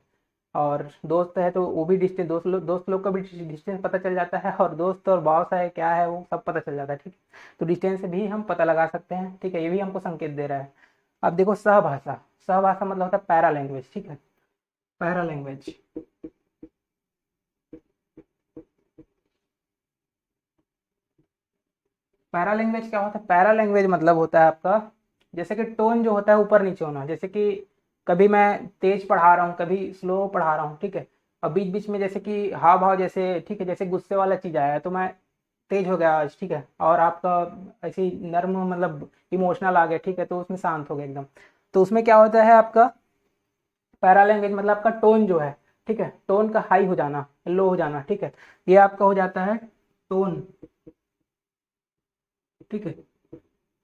और दोस्त है तो वो भी डिस्टेंस, दोस्त लोग का भी डिस्टेंस पता चल जाता है, और दोस्त और बॉस है क्या है वो सब पता चल जाता है, ठीक है। तो डिस्टेंस से भी हम पता लगा सकते हैं, ठीक है, ये भी हमको संकेत दे रहा है। अब देखो सहभाषा, सहभाषा मतलब होता है पैरा लैंग्वेज, ठीक है, पैरा लैंग्वेज। पैरा लैंग्वेज क्या होता है, पैरा लैंग्वेज मतलब होता है आपका, जैसे कि टोन जो होता है ऊपर नीचे होना, जैसे कि कभी मैं तेज पढ़ा रहा हूँ, कभी स्लो पढ़ा रहा हूँ, ठीक है, और बीच बीच में जैसे कि हाव भाव, जैसे ठीक है, जैसे गुस्से वाला चीज़ आया है तो मैं तेज हो गया आज, ठीक है, और आपका ऐसे ही नर्म मतलब इमोशनल आ गया, ठीक है, तो उसमें शांत हो गया एकदम। तो उसमें क्या होता है आपका, पैरा लैंग्वेज मतलब आपका टोन जो है, ठीक है, टोन का हाई हो जाना, लो हो जाना, ठीक है, ये आपका हो जाता है टोन, ठीक है,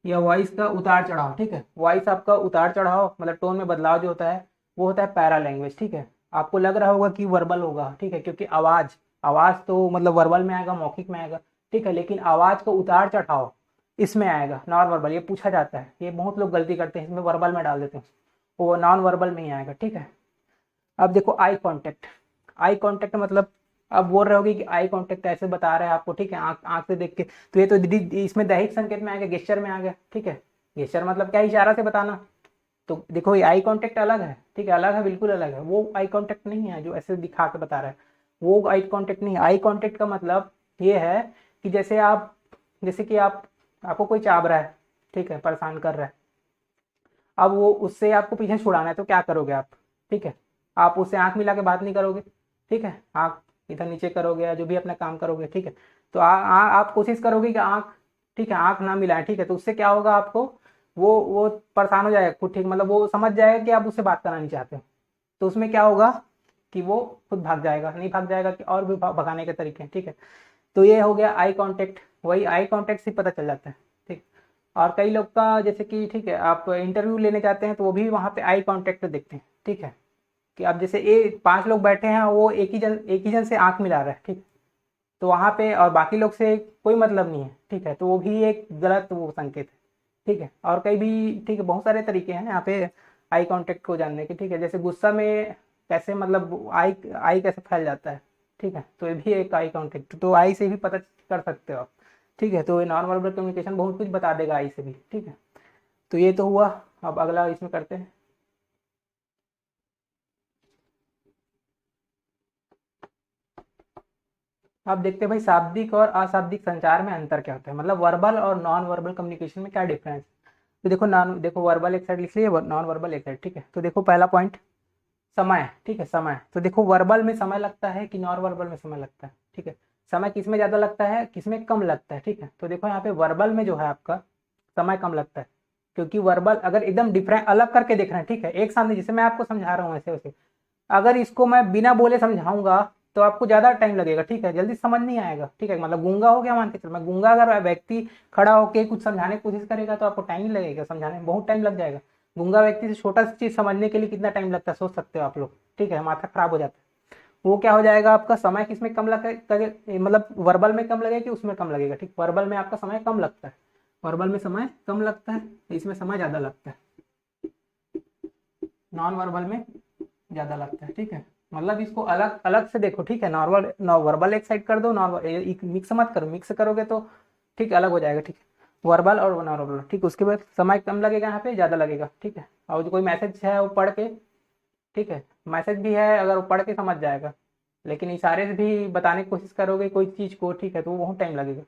या वॉइस का उतार चढ़ाव, ठीक है, वॉइस आपका उतार चढ़ाव मतलब टोन में बदलाव जो होता है वो होता है पैरा लैंग्वेज, ठीक है। आपको लग रहा होगा कि वर्बल होगा, ठीक है, क्योंकि आवाज आवाज तो मतलब वर्बल में आएगा, मौखिक में आएगा, ठीक है, लेकिन आवाज का उतार चढ़ाव इसमें आएगा नॉन वर्बल, ये पूछा जाता है, ये बहुत लोग गलती करते हैं, इसमें वर्बल में डाल देते हैं, वो नॉन वर्बल में ही आएगा, ठीक है। अब देखो आई कांटेक्ट, आई कांटेक्ट मतलब अब बोल रहे होगे कि आई कांटेक्ट ऐसे बता रहे हैं आपको, ठीक है, आंख आंख से देख के, तो ये तो इसमें दैहिक संकेत में आ गया, गेस्चर में आ गया, ठीक है। गेस्चर मतलब क्या, इशारा से बताना। तो देखो ये आई कांटेक्ट अलग है, ठीक है, अलग है, बिल्कुल अलग है, वो आई कांटेक्ट नहीं है जो ऐसे दिखा के बता रहा है, वो आई कांटेक्ट नहीं है। आई कांटेक्ट का मतलब ये है कि जैसे कि आपको कोई चाभ रहा है, ठीक है, परेशान कर रहा है, अब वो उससे आपको पीछे छुड़ाना है तो क्या करोगे आप, ठीक है, आप उससे आंख मिला के बात नहीं करोगे, ठीक है, आंख इधर नीचे करोगे या जो भी अपना काम करोगे, ठीक है। तो आप कोशिश करोगे कि आंख, ठीक है, आंख ना मिलाए, ठीक है, तो उससे क्या होगा आपको, वो परेशान हो जाएगा खुद, ठीक, मतलब वो समझ जाएगा कि आप उससे बात करना नहीं चाहते हो, तो उसमें क्या होगा कि वो खुद भाग जाएगा, नहीं भाग जाएगा कि और भी भगाने के तरीके हैं, ठीक है। तो ये हो गया आई कांटेक्ट, वही आई कांटेक्ट से पता चल जाता है, ठीक। और कई लोग का जैसे कि, ठीक है, आप इंटरव्यू लेने जाते हैं तो वो भी वहाँ पे आई कांटेक्ट देखते हैं, ठीक है, कि अब जैसे 5 लोग बैठे हैं, वो एक ही जन से आंख मिला रहा है, ठीक, तो वहाँ पे और बाकी लोग से कोई मतलब नहीं है, ठीक है, तो वो भी एक गलत वो संकेत है, ठीक है। और कई भी, ठीक है, बहुत सारे तरीके हैं यहाँ पे आई कांटेक्ट को जानने के, ठीक है, जैसे गुस्सा में कैसे मतलब आई आई कैसे फैल जाता है, ठीक है, तो ये भी एक आई कांटेक्ट, तो आई से भी पता कर सकते हो आप, ठीक है। तो ये नॉन वर्बल कम्युनिकेशन बहुत कुछ बता देगा आई से भी, ठीक है। तो ये तो हुआ, अब अगला इसमें करते हैं। अब देखते हैं भाई शाब्दिक और अशाब्दिक संचार में अंतर क्या होता है, मतलब वर्बल और नॉन वर्बल कम्युनिकेशन में क्या डिफरेंस। तो देखो वर्बल एक साइड लिख लिए, नॉन वर्बल एक साइड, ठीक है। तो देखो पहला पॉइंट समय, ठीक है, समय। तो देखो वर्बल में समय लगता है कि नॉन वर्बल में समय लगता है, ठीक है। समय किस में ज्यादा लगता है, किस में कम लगता है, ठीक है। तो देखो यहाँ पे वर्बल में जो है आपका समय कम लगता है, क्योंकि वर्बल अगर एकदम डिफरेंट अलग करके देख रहे हैं, ठीक है, एक सामने जैसे मैं आपको समझा रहा हूँ ऐसे वैसे, अगर इसको मैं बिना बोले समझाऊंगा तो आपको ज्यादा टाइम लगेगा, ठीक है, जल्दी समझ नहीं आएगा, ठीक है, मतलब गूंगा हो गया मान के चलो, मैं गूंगा अगर व्यक्ति खड़ा होकर कुछ समझाने की कोशिश करेगा तो आपको टाइम नहीं लगेगा, समझाने में बहुत टाइम लग जाएगा। गूंगा व्यक्ति से छोटा सी चीज समझने के लिए कितना टाइम लगता है सोच सकते हो आप लोग, ठीक है, माथा खराब हो जाता है। वो क्या हो जाएगा आपका समय किसमें कम लगेगा, मतलब वर्बल में कम लगेगा कि उसमें कम लगेगा, ठीक, वर्बल में आपका समय कम लगता है, वर्बल में समय कम लगता है, इसमें समय ज्यादा लगता है, नॉन वर्बल में ज्यादा लगता है, ठीक है। मतलब इसको अलग अलग से देखो, ठीक है, नॉर्मल वर्बल एक साइड कर दो, नॉर्मल मिक्स मत करो, मिक्स करोगे तो ठीक अलग हो जाएगा, ठीक है, वर्बल और नॉन वर्बल, ठीक। उसके बाद समय कम लगेगा, यहाँ पे ज्यादा लगेगा, ठीक है। और जो कोई मैसेज है वो पढ़ के, ठीक है, मैसेज भी है अगर वो पढ़ के समझ जाएगा, लेकिन इशारे से भी बताने की कोशिश करोगे कोई चीज को, ठीक है, तो वो बहुत टाइम लगेगा।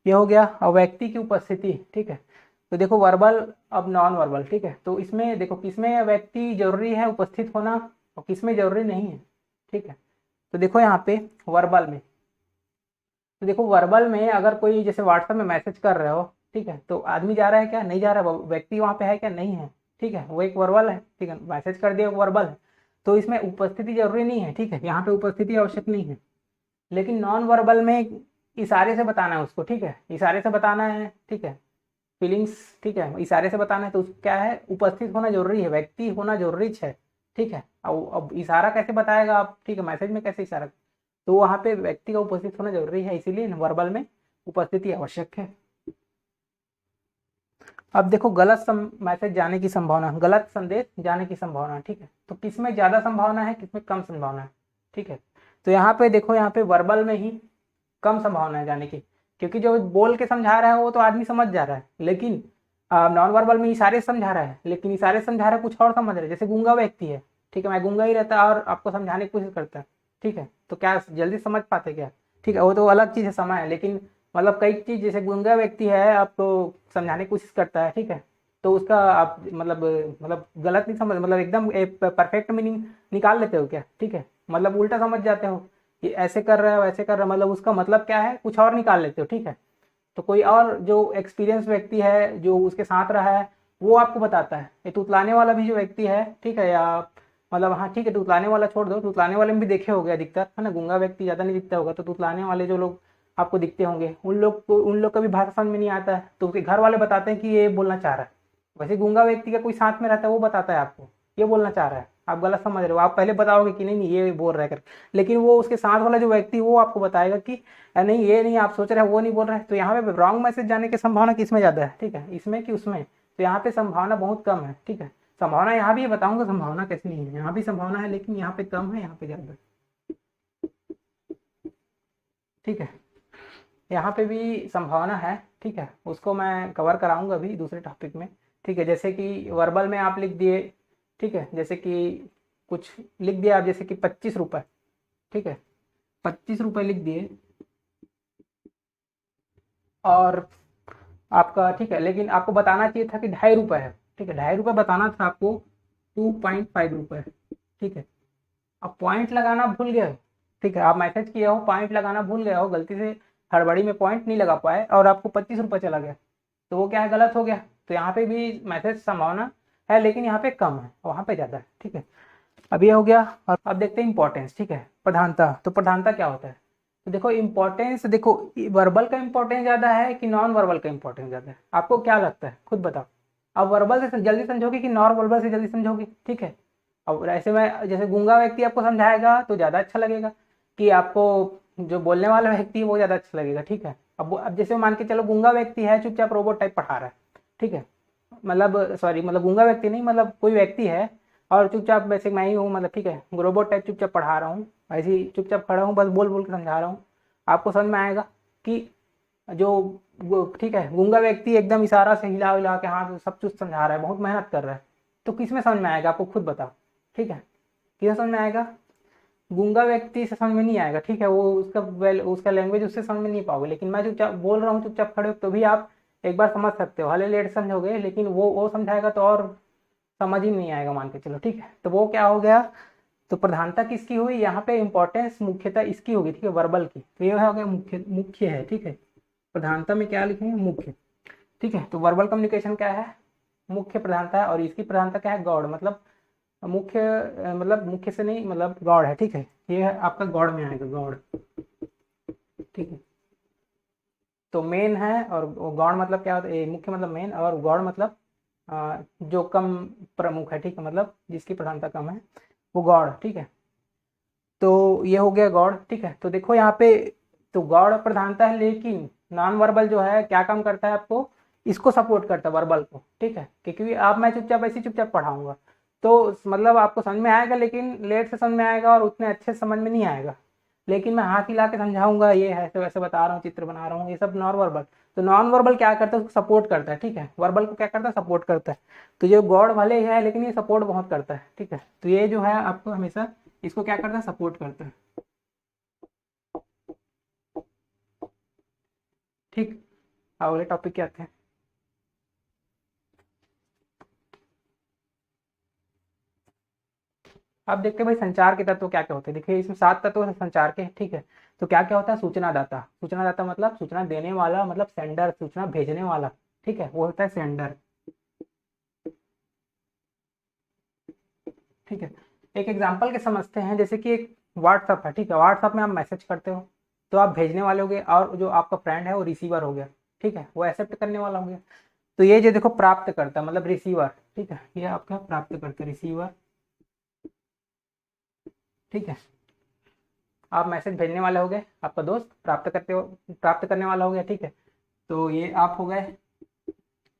ये हो गया। और व्यक्ति की उपस्थिति, ठीक है, तो देखो वर्बल अब नॉन वर्बल, ठीक है, तो इसमें देखो किसमें व्यक्ति जरूरी है उपस्थित होना और किसमें जरूरी नहीं है, ठीक है। तो देखो यहाँ पे वर्बल में, तो देखो वर्बल में अगर कोई जैसे व्हाट्सएप में मैसेज कर रहे हो, ठीक है, तो आदमी जा रहा है क्या, नहीं जा रहा है, व्यक्ति वहां पे है क्या, नहीं है, ठीक है, वो एक वर्बल है, ठीक है, मैसेज कर दिया वर्बल है, तो इसमें उपस्थिति जरूरी नहीं है, ठीक है, यहाँ पे उपस्थिति आवश्यक नहीं है। लेकिन नॉन वर्बल में इशारे से बताना है उसको, ठीक है, इशारे से बताना है, ठीक है, फीलिंग्स, ठीक है, इशारे से बताना है, तो क्या है, उपस्थित होना जरूरी है, व्यक्ति होना जरूरी है, ठीक है। अब इशारा कैसे बताएगा आप, ठीक है, मैसेज में कैसे इशारा, तो वहां पे व्यक्ति का उपस्थित होना जरूरी है, इसीलिए वर्बल में उपस्थिति आवश्यक है। अब देखो गलत मैसेज जाने की संभावना, गलत संदेश जाने की संभावना, ठीक है, तो किसमें ज्यादा संभावना है, किसमें कम संभावना है, ठीक है। तो यहाँ पे देखो, यहाँ पे वर्बल में ही कम संभावना है जाने की, क्योंकि जो बोल के समझा रहा है वो तो आदमी समझ जा रहा है, लेकिन नॉन वर्बल में इशारे से समझा रहा है, लेकिन इशारे से समझा रहा है कुछ और समझ रहा है, जैसे गूंगा व्यक्ति है, ठीक है, मैं गूंगा ही रहता है और आपको समझाने की कोशिश करता है, ठीक है, तो क्या जल्दी समझ पाते क्या, ठीक है, वो तो अलग चीज है समय है, लेकिन मतलब कई चीज जैसे गूंगा व्यक्ति है आपको समझाने की कोशिश करता है, ठीक है, तो उसका आप मतलब गलत नहीं समझ, मतलब एकदम परफेक्ट मीनिंग निकाल लेते हो क्या, ठीक है, मतलब उल्टा समझ जाते हो, ये ऐसे कर रहा है वैसे कर रहा है, मतलब उसका मतलब क्या है कुछ और निकाल लेते हो, ठीक है। तो कोई और जो एक्सपीरियंस व्यक्ति है जो उसके साथ रहा है वो आपको बताता है, ये तुतलाने वाला भी जो व्यक्ति है, ठीक है, या मतलब हाँ ठीक है, तुतलाने वाला छोड़ दो, तुतलाने वाले में भी देखे हो गए अधिकतर, है ना, गूंगा व्यक्ति ज्यादा नहीं दिखता होगा, तो तुतलाने वाले जो लोग आपको दिखते होंगे, उन लोग का भी भाषा समझ में नहीं आता है, तो उसके घर वाले बताते हैं कि ये बोलना चाह रहा है। वैसे गूंगा व्यक्ति का कोई साथ में रहता है, वो बताता है आपको ये बोलना चाह रहा है, आप गलत समझ रहे हो, आप पहले बताओगे कि नहीं नहीं ये बोल रहा है कर, लेकिन वो उसके साथ वाला जो व्यक्ति वो आपको बताएगा कि नहीं ये नहीं आप सोच रहे हैं वो नहीं बोल रहा है। तो यहाँ पे रॉन्ग मैसेज जाने की संभावना किसमें ज़्यादा है, ठीक है, इसमें कि उसमें। तो यहाँ पे संभावना बहुत कम है, ठीक है। संभावना यहाँ भी बताऊंगा संभावना कैसी नहीं है, यहाँ भी संभावना है लेकिन यहाँ पे कम है, यहाँ पे ज़्यादा है, ठीक है। यहाँ पे भी संभावना है, ठीक है, उसको मैं कवर कराऊंगा अभी दूसरे टॉपिक में, ठीक है। जैसे कि वर्बल में आप लिख दिए, ठीक है, जैसे कि कुछ लिख दिया आप, जैसे कि 25 रुपये, ठीक है, 25 रुपये लिख दिए और आपका, ठीक है, लेकिन आपको बताना चाहिए था कि 2.5 रुपये है, ठीक है, 2.5 रुपये बताना था आपको, 2.5 रुपये, ठीक है। अब पॉइंट लगाना भूल गए, ठीक है, आप मैसेज किए हो पॉइंट लगाना भूल गए हो, गलती से हड़बड़ी में पॉइंट नहीं लगा पाए और आपको 25 रुपये चला गया, तो वो क्या है, गलत हो गया। तो यहाँ पे भी मैसेज संभावना है लेकिन यहाँ पे कम है, वहाँ पे ज़्यादा है, ठीक है। अब ये हो गया। और अब देखते हैं इंपॉर्टेंस, ठीक है, प्रधानता। तो प्रधानता क्या होता है, तो देखो इंपॉर्टेंस, देखो वर्बल का इंपॉर्टेंस ज़्यादा है कि नॉन वर्बल का इंपॉर्टेंस ज़्यादा है, आपको क्या लगता है खुद बताओ। अब वर्बल से जल्दी समझोगे कि नॉन वर्बल से जल्दी समझोगे, ठीक है। अब ऐसे में जैसे गूंगा व्यक्ति आपको समझाएगा तो ज़्यादा अच्छा लगेगा, कि आपको जो बोलने वाला व्यक्ति है वो ज़्यादा अच्छा लगेगा, ठीक है। अब जैसे मान के चलो गूंगा व्यक्ति है, चुपचाप रोबोट टाइप पढ़ा रहा है, ठीक है, मतलब सॉरी, मतलब गूंगा व्यक्ति नहीं, मतलब कोई व्यक्ति है और चुपचाप, वैसे मैं ही हूँ, मतलब ठीक है, रोबोट टाइप चुपचाप पढ़ा रहा हूँ, ऐसे ही चुपचाप खड़ा हूँ, बस बोल बोल के समझा रहा हूँ, आपको समझ में आएगा कि जो ठीक है, गूंगा व्यक्ति एकदम इशारा से हिला हिला के हाथ सब कुछ समझा रहा है, बहुत मेहनत कर रहा है, तो किस में समझ में आएगा आपको खुद बताओ, ठीक है, किस समझ में आएगा, गूंगा व्यक्ति से समझ में नहीं आएगा, ठीक है, वो उसका लैंग्वेज उससे समझ में नहीं पाओगे, लेकिन मैं चुपचाप बोल रहा हूँ चुपचाप खड़े हो तो भी आप एक बार समझ सकते हो, हाले लेट समझोगे, लेकिन वो समझाएगा तो और समझ ही नहीं आएगा, मान के चलो, ठीक है। तो वो क्या हो गया, तो प्रधानता किसकी हुई, यहाँ पे इंपॉर्टेंस मुख्यता इसकी होगी, ठीक है, वर्बल की, तो ये हो गया मुख्य, मुख्य है, ठीक है। प्रधानता में क्या लिखेंगे, मुख्य, ठीक है। तो वर्बल कम्युनिकेशन क्या है, मुख्य प्रधानता है, और इसकी प्रधानता क्या है, गौड़, मतलब मुख्य, मतलब मुख्य से नहीं, मतलब गौड़ है, ठीक है, ये है आपका गौड़ में आएगा, गौड़, ठीक है। तो मेन है, और गौड़ मतलब क्या होता है, मुख्य मतलब मेन, और गौड़ मतलब जो कम प्रमुख है, ठीक है, मतलब जिसकी प्रधानता कम है वो गौड़, ठीक है। तो ये हो गया गौड़, ठीक है। तो देखो यहाँ पे, तो गौड़ प्रधानता है, लेकिन नॉन वर्बल जो है क्या काम करता है, आपको इसको सपोर्ट करता है, वर्बल को, ठीक है, क्योंकि आप मैं चुपचाप ऐसे चुपचाप पढ़ाऊंगा तो मतलब आपको समझ में आएगा, लेकिन लेट से समझ में आएगा और उतने अच्छे से समझ में नहीं आएगा, लेकिन मैं हाथ हिला के समझाऊंगा, ये है ऐसे वैसे बता रहा हूँ, चित्र बना रहा हूँ, ये सब नॉन वर्बल। तो नॉन वर्बल क्या करता है, उसको सपोर्ट करता है, ठीक है, वर्बल को क्या करता है, सपोर्ट करता है। तो जो गॉड वाले है लेकिन ये सपोर्ट बहुत करता है, ठीक है। तो ये जो है आपको हमेशा इसको क्या करता है, सपोर्ट करता है, ठीक। अगले टॉपिक क्या आते हैं, अब देखते हैं भाई संचार के तत्व क्या क्या होते हैं। देखिए इसमें 7 तत्व है संचार के, ठीक है। तो क्या क्या होता है, सूचनादाता, सूचनादाता मतलब सूचना देने वाला, मतलब सेंडर, सूचना भेजने वाला, ठीक है, वो होता है सेंडर, ठीक है। एक एग्जाम्पल के समझते हैं, जैसे कि एक व्हाट्सअप है, ठीक है, व्हाट्सअप में आप मैसेज करते हो तो आप भेजने वाले हो गए, और जो आपका फ्रेंड है वो रिसीवर हो गया, ठीक है, वो एक्सेप्ट करने वाला हो गया। तो ये जो देखो प्राप्त करता है, मतलब रिसीवर, ठीक है, ये आपका प्राप्त करता है, रिसीवर, ठीक है। आप मैसेज भेजने वाले हो गए, आपका दोस्त प्राप्त करने वाला हो गया, ठीक है। तो ये आप हो गए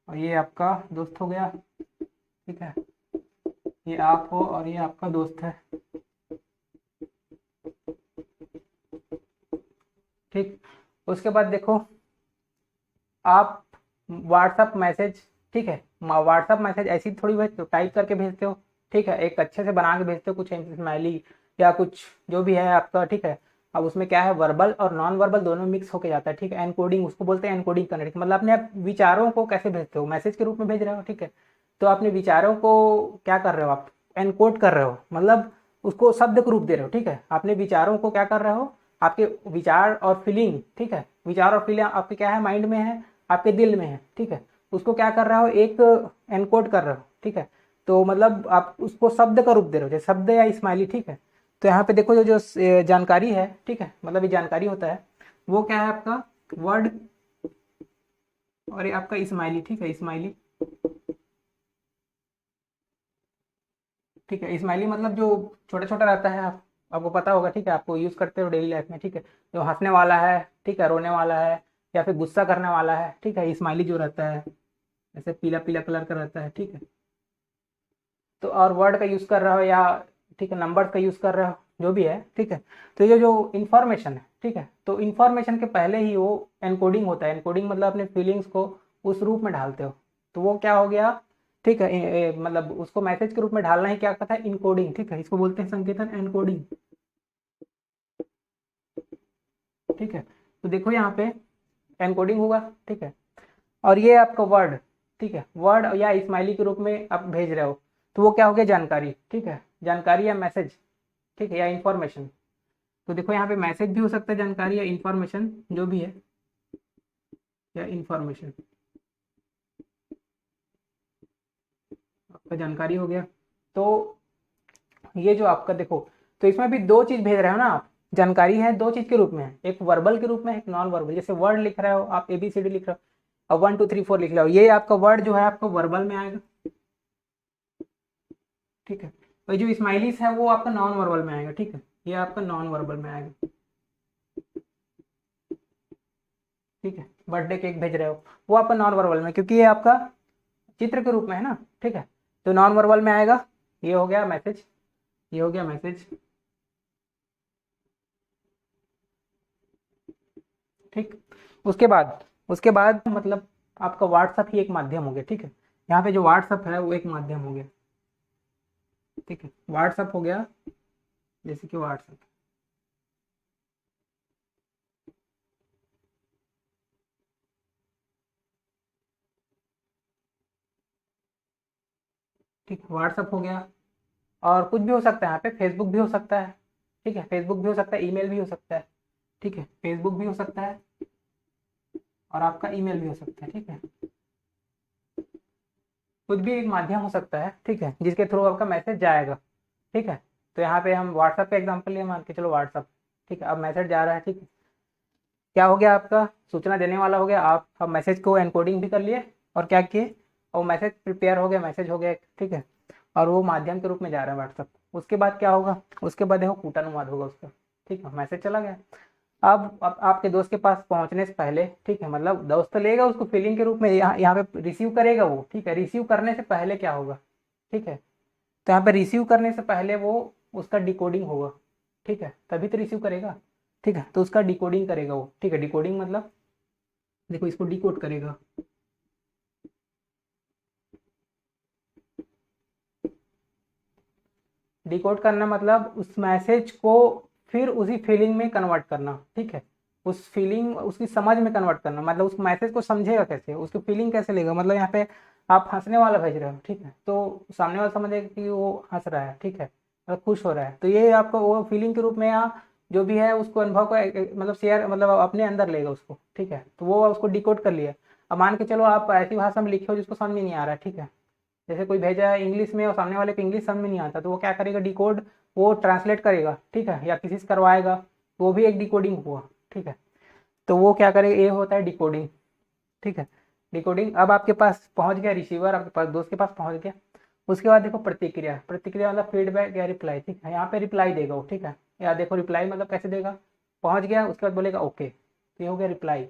और ये आपका दोस्त हो गया, ठीक है, ये आप हो और ये आपका दोस्त है, ठीक। उसके बाद देखो आप व्हाट्सअप मैसेज, ठीक है, व्हाट्सअप मैसेज ऐसी थोड़ी भेजते हो, टाइप करके भेजते हो, ठीक है, एक अच्छे से बना के भेजते हो, कुछ स्माइली या कुछ जो भी है आपका, ठीक है। अब उसमें क्या है, वर्बल और नॉन वर्बल दोनों मिक्स होके जाता है, ठीक है, एनकोडिंग उसको बोलते हैं, एनकोडिंग करना, मतलब अपने विचारों को कैसे भेजते हो, मैसेज के रूप में भेज रहे हो, ठीक है। तो अपने विचारों को क्या कर रहे हो आप, एनकोड कर रहे हो, मतलब उसको शब्द को रूप दे रहे हो, ठीक है। अपने विचारों को क्या कर रहे हो, आपके विचार और फीलिंग, ठीक है, विचार और फीलिंग आपके क्या है, माइंड में है, आपके दिल में है, ठीक है, उसको क्या कर रहे हो, एक एनकोड कर रहे हो, ठीक है। तो मतलब आप उसको शब्द का रूप दे रहे हो, जैसे शब्द या स्माइली, ठीक है। तो यहाँ पे देखो जो जो जानकारी है, ठीक है, मतलब ये जानकारी होता है, वो क्या है आपका वर्ड, और ये आपका स्माइली, ठीक है, स्माइली, ठीक है। स्माइली मतलब जो छोटा छोटा रहता है, आपको पता होगा, ठीक है, आपको यूज़ करते हो डेली लाइफ में, ठीक है, जो हंसने वाला है, ठीक है, रोने वाला है, या फिर गुस्सा करने वाला है, ठीक है, स्माइली जो रहता है ऐसे पीला पीला कलर का रहता है, ठीक है। तो और वर्ड का यूज़ कर रहे हो या, ठीक है, नंबर्स का यूज़ कर रहे हो, जो भी है, ठीक है। तो ये जो इन्फॉर्मेशन है, ठीक है, तो इन्फॉर्मेशन के पहले ही वो एनकोडिंग होता है। एनकोडिंग मतलब अपने फीलिंग्स को उस रूप में ढालते हो, तो वो क्या हो गया, ठीक है, मतलब उसको मैसेज के रूप में ढालना ही क्या कहता है, इनकोडिंग, ठीक है, इसको बोलते हैं संकेतन एनकोडिंग, ठीक है। तो देखो यहाँ पे एनकोडिंग हुआ, ठीक है, और ये आपका वर्ड, ठीक है, वर्ड या स्माइली के रूप में आप भेज रहे हो, तो वो क्या हो गया, जानकारी, ठीक है, जानकारी या मैसेज, ठीक है, या इंफॉर्मेशन। तो देखो यहाँ पे मैसेज भी हो सकता है, जानकारी या इंफॉर्मेशन जो भी है, या इंफॉर्मेशन, आपका जानकारी हो गया। तो ये जो आपका देखो, तो इसमें भी दो चीज भेज रहे हो ना आप, जानकारी है दो चीज के रूप में है, एक वर्बल के रूप में, एक नॉन वर्बल। जैसे वर्ड लिख रहे हो आप, ABCD लिख रहे हो, अब 1 2 3 4 लिख रहे हो, ये आपका वर्ड जो है आपका वर्बल में आएगा, ठीक है। और जो स्माइलीस है वो आपका नॉन वर्बल में आएगा, ठीक है, ये आपका नॉन वर्बल में आएगा, ठीक है। बर्थडे केक भेज रहे हो, वो आपका नॉन वर्बल में, क्योंकि ये आपका चित्र के रूप में है ना, ठीक है, तो नॉन वर्बल में आएगा। ये हो गया मैसेज, ये हो गया मैसेज, ठीक। उसके बाद मतलब आपका व्हाट्सअप ही एक माध्यम हो गया, ठीक है। यहाँ पे जो व्हाट्सअप है वो एक माध्यम हो गया, ठीक है, व्हाट्सअप हो गया, जैसे कि व्हाट्सअप, ठीक, व्हाट्सअप हो गया। और कुछ भी हो सकता है यहाँ पे, फेसबुक भी हो सकता है, ठीक है, फेसबुक भी हो सकता है, ईमेल भी हो सकता है, ठीक है, फेसबुक भी हो सकता है और आपका ईमेल भी हो सकता है, ठीक है। कुछ भी एक माध्यम हो सकता है, ठीक है, जिसके थ्रू आपका मैसेज जाएगा, ठीक है। तो यहाँ पे हम व्हाट्सअप का एग्जांपल लिए, मान के चलो व्हाट्सअप, ठीक है, अब मैसेज जा रहा है, ठीक है, क्या हो गया आपका, सूचना देने वाला हो गया, आप अब मैसेज को एनकोडिंग भी कर लिए, और क्या किए, और मैसेज प्रिपेयर हो गया, मैसेज हो गया एक, ठीक है, और वो माध्यम के रूप में जा रहा है व्हाट्सअप। उसके बाद क्या होगा, उसके बाद देखो कूटानुवाद होगा उसका, ठीक है, मैसेज चला गया। अब आपके दोस्त के पास पहुंचने से पहले, ठीक है, मतलब दोस्त तो लेगा उसको फीलिंग के रूप में, यहाँ पे रिसीव करेगा वो, ठीक है, रिसीव करने से पहले क्या होगा, ठीक है, तो यहाँ पे रिसीव करने से पहले वो उसका डिकोडिंग होगा, ठीक है, तभी तो रिसीव करेगा, ठीक है, तो उसका डिकोडिंग करेगा वो, ठीक है, डिकोडिंग मतलब देखो इसको डिकोड करेगा, डिकोड करना मतलब उस मैसेज को फिर उसी फीलिंग में कन्वर्ट करना, ठीक है, उस फीलिंग उसकी समझ में कन्वर्ट करना, मतलब उस मैसेज को समझेगा कैसे, उसकी फीलिंग कैसे लेगा, मतलब यहाँ पे आप हंसने वाला भेज रहे हो, ठीक है, तो सामने वाला समझेगा कि वो हंस रहा है, ठीक है, और खुश हो रहा है, तो ये आपको वो फीलिंग के रूप में या जो भी है उसको अनुभव को मतलब शेयर, मतलब अपने अंदर लेगा उसको, ठीक है, तो वो उसको डिकोड कर लिया। अब मान के चलो आप ऐसी भाषा में लिखे हो जिसको समझ में नहीं आ रहा है, ठीक है, जैसे कोई भेजा है इंग्लिश में और सामने वाले को इंग्लिश समझ में नहीं आता, तो वो क्या करेगा, डिकोड, वो ट्रांसलेट करेगा, ठीक है, या किसी से करवाएगा, वो भी एक डिकोडिंग हुआ, ठीक है। तो वो क्या करेगा, ये होता है डिकोडिंग, ठीक है, डिकोडिंग। अब आपके पास पहुंच गया रिसीवर, आपके पास दोस्त के पास पहुंच गया। उसके बाद देखो प्रतिक्रिया, प्रतिक्रिया मतलब फीडबैक या रिप्लाई, ठीक है, यहाँ पे रिप्लाई देगा वो, ठीक है, या देखो रिप्लाई मतलब कैसे देगा, पहुंच गया उसके बाद बोलेगा ओके, तो ये हो गया रिप्लाई,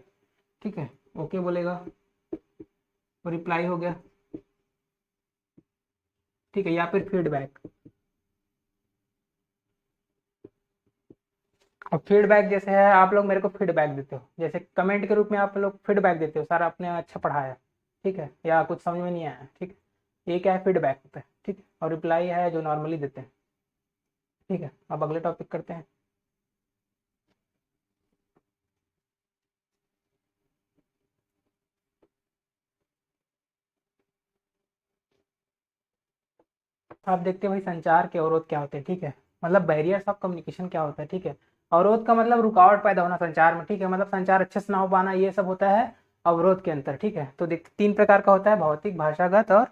ठीक है, ओके बोलेगा, वो रिप्लाई हो गया, ठीक है, या फिर फीडबैक। और फीडबैक जैसे है, आप लोग मेरे को फीडबैक देते हो, जैसे कमेंट के रूप में आप लोग फीडबैक देते हो, सर आपने अच्छा पढ़ाया, ठीक है, या कुछ समझ में नहीं आया, ठीक है, ये क्या है, फीडबैक होता है, ठीक है। और रिप्लाई है जो नॉर्मली देते हैं, ठीक है। अब अगले टॉपिक करते हैं। आप देखते हो भाई संचार के अवरोध क्या होते हैं, ठीक है, मतलब बैरियर्स ऑफ कम्युनिकेशन क्या होता है, ठीक है। अवरोध का मतलब रुकावट पैदा होना संचार में, ठीक है, मतलब संचार अच्छे से ना हो पाना, ये सब होता है अवरोध के अंतर, ठीक है। तो देख तीन प्रकार का होता है, भौतिक, भाषागत और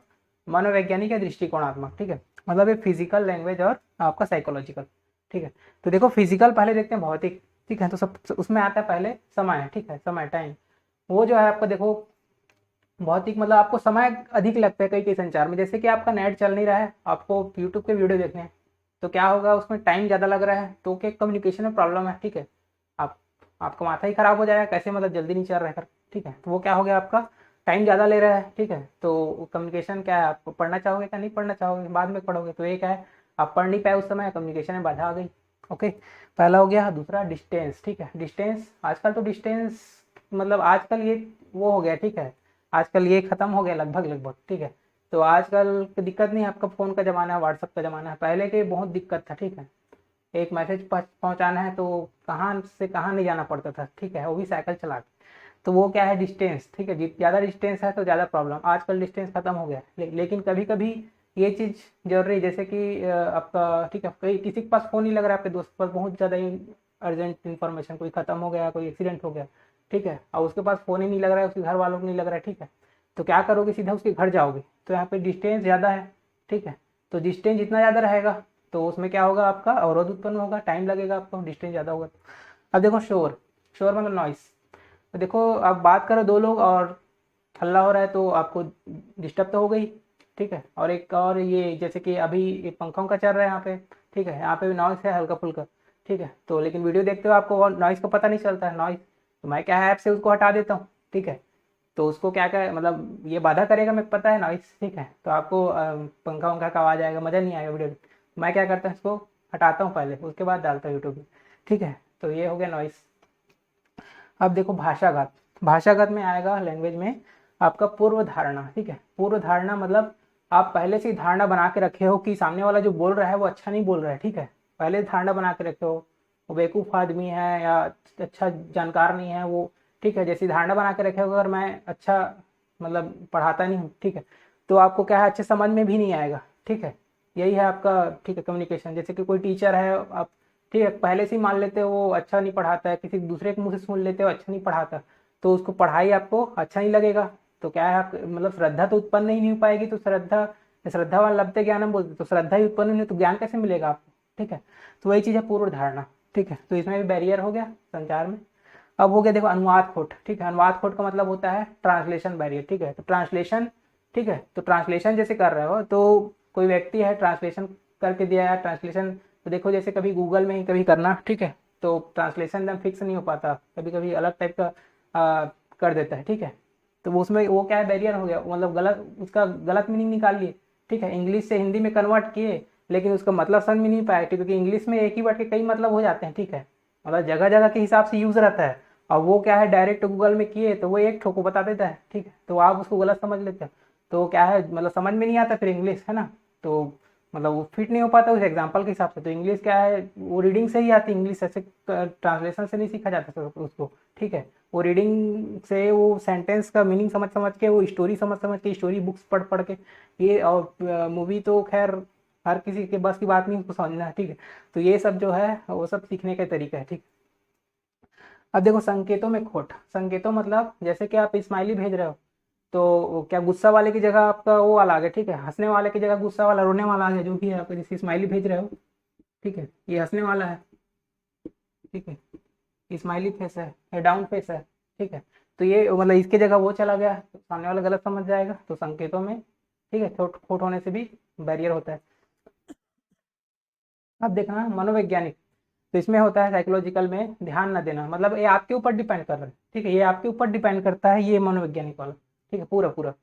मनोवैज्ञानिक या दृष्टिकोणात्मक, ठीक है, मतलब ये फिजिकल, लैंग्वेज और आपका साइकोलॉजिकल, ठीक है। तो देखो फिजिकल पहले देखते हैं, भौतिक, ठीक है। तो सब उसमें आता है पहले समय, ठीक है, समय, टाइम। वो जो है आपका देखो बहुत ही मतलब आपको समय अधिक लगता है कई कई संचार में। जैसे कि आपका नेट चल नहीं रहा है, आपको यूट्यूब पे वीडियो देखने हैं, तो क्या होगा उसमें टाइम ज़्यादा लग रहा है, तो क्या कम्युनिकेशन में प्रॉब्लम है, ठीक है। आप आपका माथा ही खराब हो जाएगा, कैसे मतलब जल्दी नहीं चल रहा है कर, ठीक है। तो वो क्या हो गया, आपका टाइम ज़्यादा ले रहा है, ठीक है। तो कम्युनिकेशन क्या है, आप पढ़ना चाहोगे क्या, नहीं पढ़ना चाहोगे, बाद में पढ़ोगे। तो एक है आप पढ़ नहीं पाए उस समय, कम्युनिकेशन में बाधा आ गई। ओके, पहला हो गया। दूसरा डिस्टेंस, ठीक है। डिस्टेंस आजकल तो डिस्टेंस मतलब आजकल ये वो हो गया, ठीक है। आजकल ये खत्म हो गया लगभग लगभग, ठीक है। तो आजकल की दिक्कत नहीं है, आपका फ़ोन का ज़माना है, व्हाट्सअप का ज़माना है। पहले के बहुत दिक्कत था, ठीक है। एक मैसेज पहुंचाना है तो कहाँ से कहाँ नहीं जाना पड़ता था, ठीक है, वो भी साइकिल चला के। तो वो क्या है, डिस्टेंस, ठीक है। ज़्यादा डिस्टेंस है तो ज़्यादा प्रॉब्लम। आजकल डिस्टेंस खत्म हो गया है, लेकिन कभी कभी ये चीज़ जरूरी है, जैसे कि आपका, ठीक है, कोई किसी के पास फ़ोन नहीं लग रहा है, आपके दोस्त के पास बहुत ज़्यादा अर्जेंट इन्फॉर्मेशन, कोई ख़त्म हो गया, कोई एक्सीडेंट हो गया, ठीक है, और उसके पास फ़ोन ही नहीं लग रहा है, उसके घर वालों को नहीं लग रहा है, ठीक है। तो क्या करोगे, सीधा उसके घर जाओगे। तो यहाँ पे डिस्टेंस ज़्यादा है, ठीक है। तो डिस्टेंस जितना ज़्यादा रहेगा तो उसमें क्या होगा, आपका अवरोध उत्पन्न होगा, टाइम लगेगा आपको, डिस्टेंस ज़्यादा होगा। अब देखो शोर, शोर मतलब नॉइस। तो देखो आप बात करो दो लोग और हल्ला हो रहा है तो आपको डिस्टर्ब तो हो गई, ठीक है। और एक और ये जैसे कि अभी ये पंखों का चल रहा है यहाँ पे, ठीक है, यहाँ पे भी नॉइस है हल्का फुल्का, ठीक है। तो लेकिन वीडियो देखते हो आपको नॉइस का पता नहीं चलता है, नॉइस। तो मैं क्या है ऐप से उसको हटा देता हूँ, ठीक है। तो उसको क्या क्या मतलब ये बाधा करेगा, मेरे को पता है नॉइस, ठीक है। तो आपको पंखा वंखा का आवाज़ आएगा, मज़ा नहीं आएगा वीडियो। मैं क्या करता हूँ, इसको हटाता हूँ पहले, उसके बाद डालता हूँ यूट्यूब पे, ठीक है। तो ये हो गया नॉइस। अब देखो भाषागत, भाषागत में आएगा लैंग्वेज में आपका पूर्व धारणा, ठीक है। पूर्व धारणा मतलब आप पहले से ही धारणा बना के रखे हो कि सामने वाला जो बोल रहा है वो अच्छा नहीं बोल रहा है, ठीक है। पहले धारणा बना के रखे हो वो बेवकूफ़ आदमी है या अच्छा जानकार नहीं है वो, ठीक है। जैसी धारणा बना के रखे हो अगर मैं अच्छा मतलब पढ़ाता नहीं हूँ, ठीक है, तो आपको क्या है अच्छे समझ में भी नहीं आएगा, ठीक है। यही है आपका, ठीक है, कम्युनिकेशन। जैसे कि कोई टीचर है, आप ठीक है पहले से ही मान लेते हो वो अच्छा नहीं पढ़ाता है, किसी दूसरे के मुंह से सुन लेते हो अच्छा नहीं पढ़ाता, तो उसको पढ़ाई आपको अच्छा नहीं लगेगा। तो क्या है आप मतलब श्रद्धा तो उत्पन्न ही नहीं हो पाएगी। तो श्रद्धा, श्रद्धावान लभते ज्ञानम बोलते, तो श्रद्धा ही उत्पन्न नहीं हो तो ज्ञान कैसे मिलेगा आपको, ठीक है। तो वही चीज़ है पूर्व धारणा, ठीक है। तो इसमें भी बैरियर हो गया संचार में। अब हो गया देखो अनुवाद खोट, ठीक है। अनुवाद खोट का मतलब होता है ट्रांसलेशन बैरियर, ठीक है। तो ट्रांसलेशन, ठीक है, तो ट्रांसलेशन जैसे कर रहे हो तो कोई व्यक्ति है ट्रांसलेशन करके दिया है ट्रांसलेशन, तो देखो जैसे कभी गूगल में ही कभी करना, ठीक है, तो ट्रांसलेशन एकदम फिक्स नहीं हो पाता, कभी कभी अलग टाइप का कर देता है, ठीक है। तो वो उसमें वो क्या है बैरियर हो गया, मतलब गलत, उसका गलत मीनिंग निकाल लिए, ठीक है। इंग्लिश से हिंदी में कन्वर्ट किए लेकिन उसका मतलब समझ में नहीं पाया, क्योंकि इंग्लिश में एक ही वर्ड के कई मतलब हो जाते हैं, ठीक है, मतलब जगह जगह के हिसाब से यूज़ रहता है। और वो क्या है डायरेक्ट गूगल में किए तो वो एक ठोको बता देता है, ठीक है, तो आप उसको गलत समझ लेते हो। तो क्या है मतलब समझ में नहीं आता फिर इंग्लिश, है ना। तो मतलब वो फिट नहीं हो पाता उस एग्जाम्पल के हिसाब से। तो इंग्लिश क्या है वो रीडिंग से ही आती है, इंग्लिश ऐसे ट्रांसलेशन से नहीं सीखा जाता उसको, ठीक है। वो रीडिंग से वो सेंटेंस का मीनिंग समझ समझ के, वो स्टोरी समझ समझ के, स्टोरी बुक्स पढ़ पढ़ के, ये और मूवी तो खैर हर किसी के बस की बात नहीं उसको समझना है, ठीक है। तो ये सब जो है वो सब सीखने का तरीका है, ठीक। अब देखो संकेतों में खोट, संकेतों मतलब जैसे कि आप स्माइली भेज रहे हो तो क्या गुस्सा वाले की जगह आपका वो वाला आ गया, ठीक है, हंसने वाले की जगह गुस्सा वाला, रोने वाला आ गया, जो भी है आपको जैसे स्माइली भेज रहे हो, ठीक है, ये हंसने वाला है, ठीक है, स्माइली फेस है, ये डाउन फेस है, ठीक है। तो ये मतलब इसके जगह वो चला गया तो सामने वाला गलत समझ जाएगा। तो संकेतों में, ठीक है, खोट खोट होने से भी बैरियर होता है। अब देखना मनोवैज्ञानिक, तो इसमें होता है साइकोलॉजिकल में ध्यान न देना, मतलब ये आपके ऊपर डिपेंड कर रहा है, ठीक है, ये आपके ऊपर डिपेंड करता है ये मनोवैज्ञानिक वाला, ठीक है, पूरा पूरा।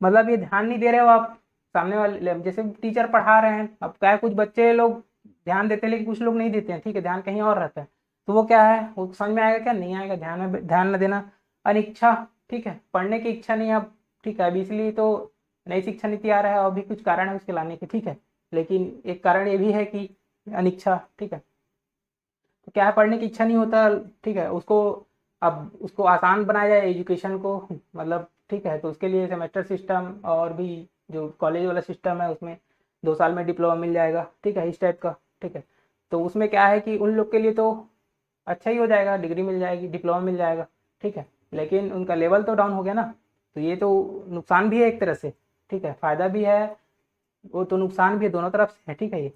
मतलब ये ध्यान नहीं दे रहे हो आप सामने वाले, जैसे टीचर पढ़ा रहे हैं, अब क्या है कुछ बच्चे लोग ध्यान देते हैं लेकिन कुछ लोग नहीं देते हैं, ठीक है, ध्यान कहीं और रहता है। तो वो क्या है वो समझ में आएगा क्या, नहीं आएगा, ध्यान में ध्यान न देना। अनिच्छा, ठीक है, पढ़ने की इच्छा नहीं है अब, ठीक है, अभी इसलिए तो नई शिक्षा नीति आ रहा है और भी कुछ कारण है उसके लाने के, ठीक है। लेकिन एक कारण ये भी है कि अनिच्छा, ठीक है, तो क्या है पढ़ने की इच्छा नहीं होता, ठीक है, उसको अब उसको आसान बनाया जाए एजुकेशन को, मतलब ठीक है, तो उसके लिए सेमेस्टर सिस्टम और भी जो कॉलेज वाला सिस्टम है उसमें 2 साल में डिप्लोमा मिल जाएगा, ठीक है, इस टाइप का, ठीक है। तो उसमें क्या है कि उन लोग के लिए तो अच्छा ही हो जाएगा, डिग्री मिल जाएगी, डिप्लोमा मिल जाएगा, ठीक है, लेकिन उनका लेवल तो डाउन हो गया ना। तो ये तो नुकसान भी है एक तरह से, ठीक है, फायदा भी है, वो तो नुकसान भी है, दोनों तरफ से है, ठीक है ये।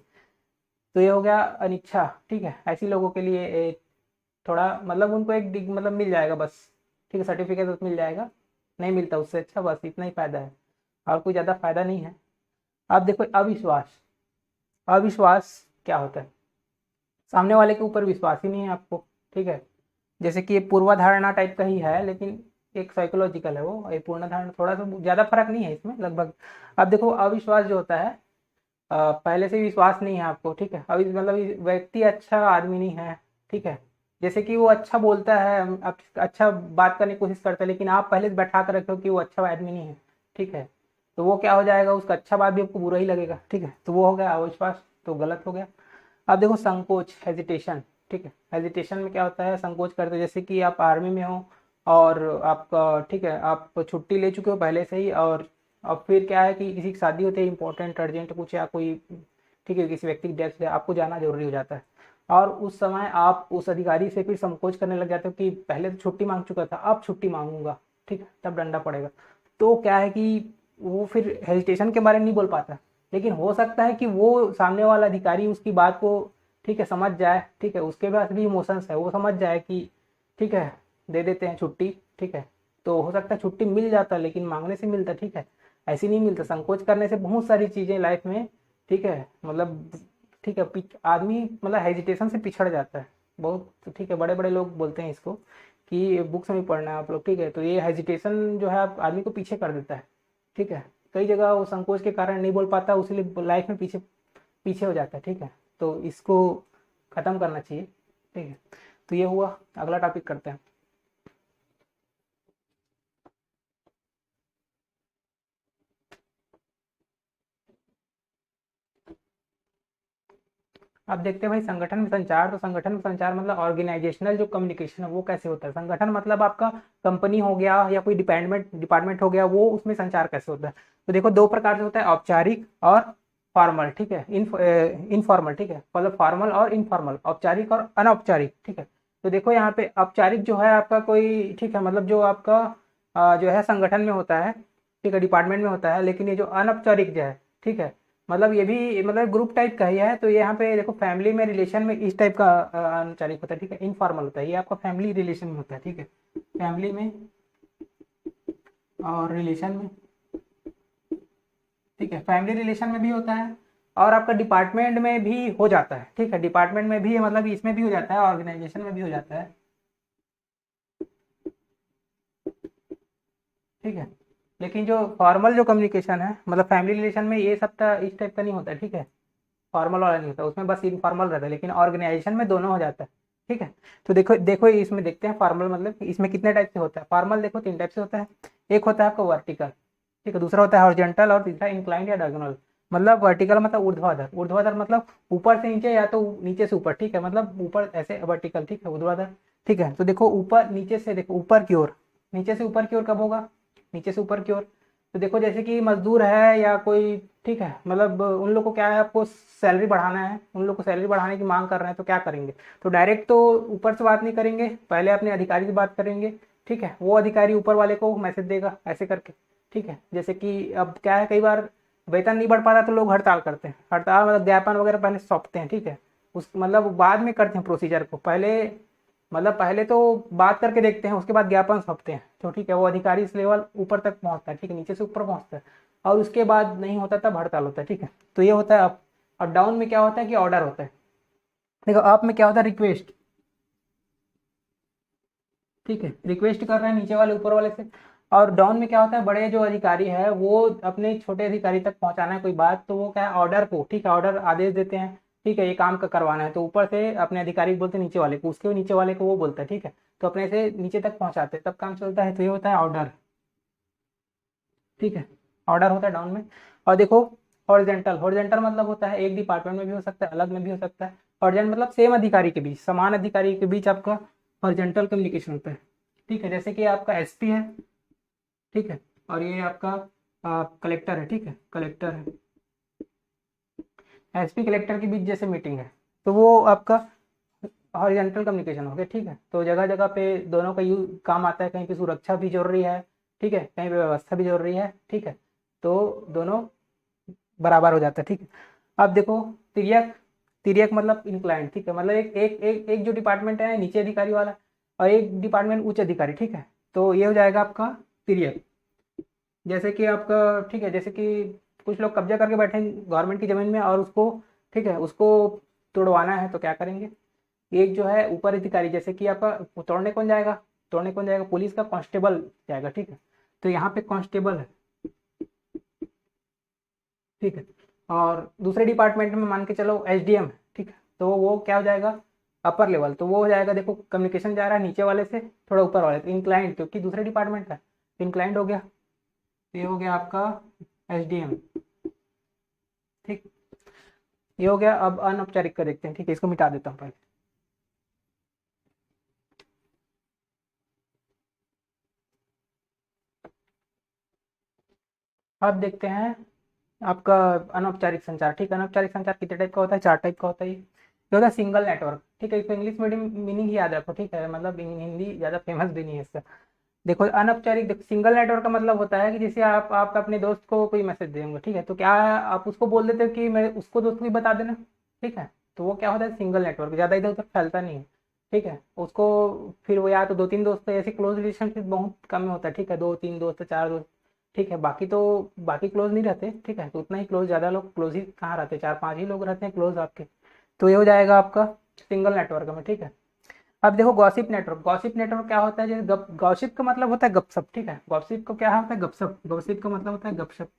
तो ये हो गया अनिच्छा, ठीक है, ऐसी लोगों के लिए थोड़ा मतलब उनको एक मतलब मिल जाएगा बस, ठीक है, सर्टिफिकेट तो मिल जाएगा, नहीं मिलता उससे अच्छा, बस इतना ही फ़ायदा है, और कोई ज़्यादा फायदा नहीं है। अब देखो अविश्वास, अविश्वास क्या होता है? सामने वाले के ऊपर विश्वास ही नहीं है आपको, ठीक है। जैसे कि ये पूर्वाधारणा टाइप का ही है, लेकिन एक साइकोलॉजिकल है वो, ये पूर्ण धारणा थोड़ा सा ज़्यादा फर्क नहीं है इसमें लगभग। अब देखो अविश्वास जो होता है, पहले से विश्वास नहीं है आपको, ठीक है, अभी मतलब व्यक्ति अच्छा आदमी नहीं है, ठीक है। जैसे कि वो अच्छा बोलता है, अच्छा बात करने की कोशिश करता है, लेकिन आप पहले से बैठा कर रखे हो कि वो अच्छा आदमी नहीं है, ठीक है, तो वो क्या हो जाएगा, उसका अच्छा बात भी आपको बुरा ही लगेगा, ठीक है, तो वो हो गया अविश्वास, तो गलत हो गया। अब देखो संकोच, हेजिटेशन, ठीक है, हेजिटेशन में क्या होता है, संकोच करते हैं, जैसे कि आप आर्मी में हो और आपका, ठीक है, आप छुट्टी ले चुके हो पहले से ही, और अब फिर क्या है कि किसी की शादी होती है इंपॉर्टेंट अर्जेंट कुछ, या कोई, ठीक है, किसी व्यक्ति की डेथ है, आपको जाना जरूरी हो जाता है, और उस समय आप उस अधिकारी से फिर संकोच करने लग जाते हो कि पहले तो छुट्टी मांग चुका था, अब छुट्टी मांगूंगा, ठीक है, तब डंडा पड़ेगा। तो क्या है कि वो फिर हेजिटेशन के बारे में नहीं बोल पाता, लेकिन हो सकता है कि वो सामने वाला अधिकारी उसकी बात को, ठीक है, समझ जाए, ठीक है, उसके पास भी इमोशंस है, वो समझ जाए कि ठीक है, दे देते हैं छुट्टी, ठीक है, तो हो सकता है छुट्टी मिल जाता, लेकिन मांगने से मिलता, ठीक है, ऐसे नहीं मिलता, संकोच करने से बहुत सारी चीज़ें लाइफ में, ठीक है, मतलब, ठीक है, आदमी मतलब हेजिटेशन से पिछड़ जाता है बहुत, ठीक है, बड़े बड़े लोग बोलते हैं इसको कि बुक्स में पढ़ना है आप लोग, ठीक है, तो ये हेजिटेशन जो है आप आदमी को पीछे कर देता है, ठीक है, कई जगह वो संकोच के कारण नहीं बोल पाता, उसलिए लाइफ में पीछे पीछे हो जाता है, ठीक है, तो इसको ख़त्म करना चाहिए, ठीक है। तो ये हुआ, अगला टॉपिक करते हैं। अब देखते हैं भाई संगठन में संचार, तो संगठन में संचार मतलब ऑर्गेनाइजेशनल जो कम्युनिकेशन है वो कैसे होता है, संगठन मतलब आपका कंपनी हो गया या कोई डिपार्टमेंट डिपार्टमेंट हो गया, वो उसमें संचार कैसे होता है। तो देखो दो प्रकार से होता है, औपचारिक और फॉर्मल, ठीक है, इनफॉर्मल, ठीक है, मतलब फॉर्मल और इनफॉर्मल, औपचारिक और अनौपचारिक, ठीक है। तो देखो यहाँ पे औपचारिक जो है आपका कोई, ठीक है, मतलब जो आपका जो है संगठन में होता है, ठीक है, डिपार्टमेंट में होता है, लेकिन ये जो अनौपचारिक जो है, ठीक है, मतलब ये भी मतलब ग्रुप टाइप का ही है, तो यहाँ पे देखो फैमिली में रिलेशन में इस टाइप का अनौपचारिक होता है, ठीक है, इनफॉर्मल होता है, ये आपका फैमिली रिलेशन में होता है, ठीक है, फैमिली में और रिलेशन में, ठीक है, फैमिली रिलेशन में भी होता है, और आपका डिपार्टमेंट में भी हो जाता है, ठीक है, डिपार्टमेंट में भी मतलब इसमें भी हो जाता है, ऑर्गेनाइजेशन में भी हो जाता है, ठीक है। लेकिन जो फॉर्मल जो कम्युनिकेशन है, मतलब फैमिली रिलेशन में ये सब इस टाइप का नहीं होता है, ठीक है, फॉर्मल वाला नहीं होता, उसमें बस इनफॉर्मल रहता है, लेकिन ऑर्गेनाइजेशन में दोनों हो जाता है, ठीक है। तो देखो देखो इसमें देखते हैं फॉर्मल मतलब इसमें कितने टाइप से होता है। फॉर्मल देखो तीन टाइप से होता है, एक होता है आपका वर्टिकल, ठीक है, दूसरा होता है हॉरिजॉन्टल, और तीसरा इंक्लाइंड या डायगोनल। मतलब वर्टिकल मतलब ऊर्ध्वाधर, ऊर्ध्वाधर मतलब ऊपर से नीचे या तो नीचे से ऊपर, ठीक है, मतलब ऊपर ऐसे वर्टिकल, ठीक है, ऊर्ध्वाधर, ठीक है। तो देखो ऊपर नीचे से, देखो ऊपर की ओर, नीचे से ऊपर की ओर कब होगा, नीचे से ऊपर की ओर। तो देखो जैसे कि मजदूर है या कोई, ठीक है, मतलब उन लोग को क्या है, आपको सैलरी बढ़ाना है, उन लोग को सैलरी बढ़ाने की मांग कर रहे हैं, तो क्या करेंगे, तो डायरेक्ट तो ऊपर से बात नहीं करेंगे, पहले अपने अधिकारी से बात करेंगे, ठीक है, वो अधिकारी ऊपर वाले को मैसेज देगा ऐसे करके, ठीक है। जैसे कि अब क्या है, कई बार वेतन नहीं बढ़ पाता तो लोग हड़ताल करते हैं, हड़ताल मतलब ज्ञापन वगैरह पहले सौंपते हैं, ठीक है, उस मतलब बाद में करते हैं प्रोसीजर को, पहले मतलब पहले तो बात करके देखते हैं, उसके बाद ज्ञापन सौंपते हैं, तो ठीक है, वो अधिकारी इस लेवल ऊपर तक पहुंचता है, ठीक है, नीचे से ऊपर पहुंचता है, और उसके बाद नहीं होता तब हड़ताल होता है, ठीक है। तो ये होता है अप। और डाउन में क्या होता है कि ऑर्डर होता है। देखो अप में क्या होता है, रिक्वेस्ट, ठीक है, रिक्वेस्ट कर रहे हैं नीचे वाले ऊपर वाले से। और डाउन में क्या होता है, बड़े जो अधिकारी है वो अपने छोटे अधिकारी तक पहुंचाना है कोई बात, तो वो क्या है, ऑर्डर को, ठीक है, ऑर्डर आदेश देते हैं, ठीक है, ये काम का करवाना है, तो ऊपर से अपने अधिकारी को बोलते हैं नीचे वाले को, उसके नीचे वाले को वो बोलता है, ठीक है, तो अपने से नीचे तक पहुंचाते हैं तब काम चलता है, तो ये होता है ऑर्डर, ठीक है, ऑर्डर होता है डाउन में। और देखो हॉरिजेंटल, हॉरिजेंटल मतलब होता है एक डिपार्टमेंट में भी हो सकता है, अलग में भी हो सकता है। हॉरिजेंटल मतलब सेम अधिकारी के बीच, समान अधिकारी के बीच आपका हॉरिजेंटल कम्युनिकेशन होता है, ठीक है, जैसे कि आपका एसपी है, ठीक है, और ये आपका कलेक्टर है, ठीक है, कलेक्टर है, एसपी कलेक्टर के बीच जैसे मीटिंग है, तो वो आपका हॉरिजॉन्टल कम्युनिकेशन हो गया, ठीक है। तो जगह जगह पे दोनों का यूज काम आता है, कहीं पे सुरक्षा भी जरूरी है, ठीक है, कहीं पे व्यवस्था भी जरूरी है, ठीक है, तो दोनों बराबर हो जाता है, ठीक है। अब देखो तिर्यक, तिर्यक मतलब इंक्लाइंड, ठीक है, मतलब एक जो डिपार्टमेंट है नीचे अधिकारी वाला और एक डिपार्टमेंट उच्च अधिकारी, ठीक है, तो ये हो जाएगा आपका तिर्यक। जैसे कि आपका, ठीक है, जैसे कि कुछ लोग कब्जा करके बैठे हैं गवर्नमेंट की जमीन में और उसको, ठीक है, उसको तोड़वाना है तो क्या करेंगे, एक जो है ऊपर अधिकारी, जैसे कि आपका तोड़ने कौन जाएगा, तोड़ने कौन जाएगा, पुलिस का कांस्टेबल जाएगा, ठीक है, तो यहाँ पे कांस्टेबल है, ठीक है। और दूसरे डिपार्टमेंट में मान के चलो एसडीएम है, ठीक है, तो वो क्या हो जाएगा, अपर लेवल, तो वो हो जाएगा, देखो कम्युनिकेशन जा रहा है नीचे वाले से थोड़ा ऊपर वाले, तो इंक्लाइंड क्योंकि दूसरे डिपार्टमेंट का इंक्लाइंड हो गया, तो ये हो गया आपका एसडीएम, ठीक, ये हो गया। अब अनौपचारिक का देखते हैं, ठीक है, इसको मिटा देता हूँ पहले। अब देखते हैं आपका अनौपचारिक संचार, ठीक है, अनौपचारिक संचार कितने टाइप का होता है, 4 टाइप का होता है। ये होता है सिंगल नेटवर्क, ठीक है, इसको इंग्लिश मीडियम मीनिंग ही याद रखो, ठीक है, मतलब हिंदी ज़्यादा फेमस भी नहीं है इसका। देखो अनौपचारिक, देखो सिंगल नेटवर्क का मतलब होता है कि जैसे आप अपने दोस्त को कोई मैसेज देंगे, ठीक है, तो क्या है, आप उसको बोल देते हो कि मैं उसको दोस्त को भी बता देना, ठीक है, तो वो क्या होता है सिंगल नेटवर्क, ज़्यादा इधर उधर फैलता नहीं है, ठीक है, उसको फिर वो या तो 2-3 दोस्त, ऐसे क्लोज रिलेशनशिप बहुत कम में होता है, ठीक है, 2-3 दोस्त, 4 दोस्त, ठीक है, बाकी तो बाकी क्लोज नहीं रहते, ठीक है, तो उतना ही क्लोज, ज़्यादा लोग क्लोज ही कहाँ रहते हैं, 4-5 ही लोग रहते हैं क्लोज आपके, तो ये हो जाएगा आपका सिंगल नेटवर्क में, ठीक है। अब देखो गॉसिप नेटवर्क, गॉसिप नेटवर्क क्या होता है, जैसे गॉसिप का मतलब होता है गपशप, ठीक है, गॉसिप को क्या होता है, गपशप, गॉसिप का मतलब होता है गपशप।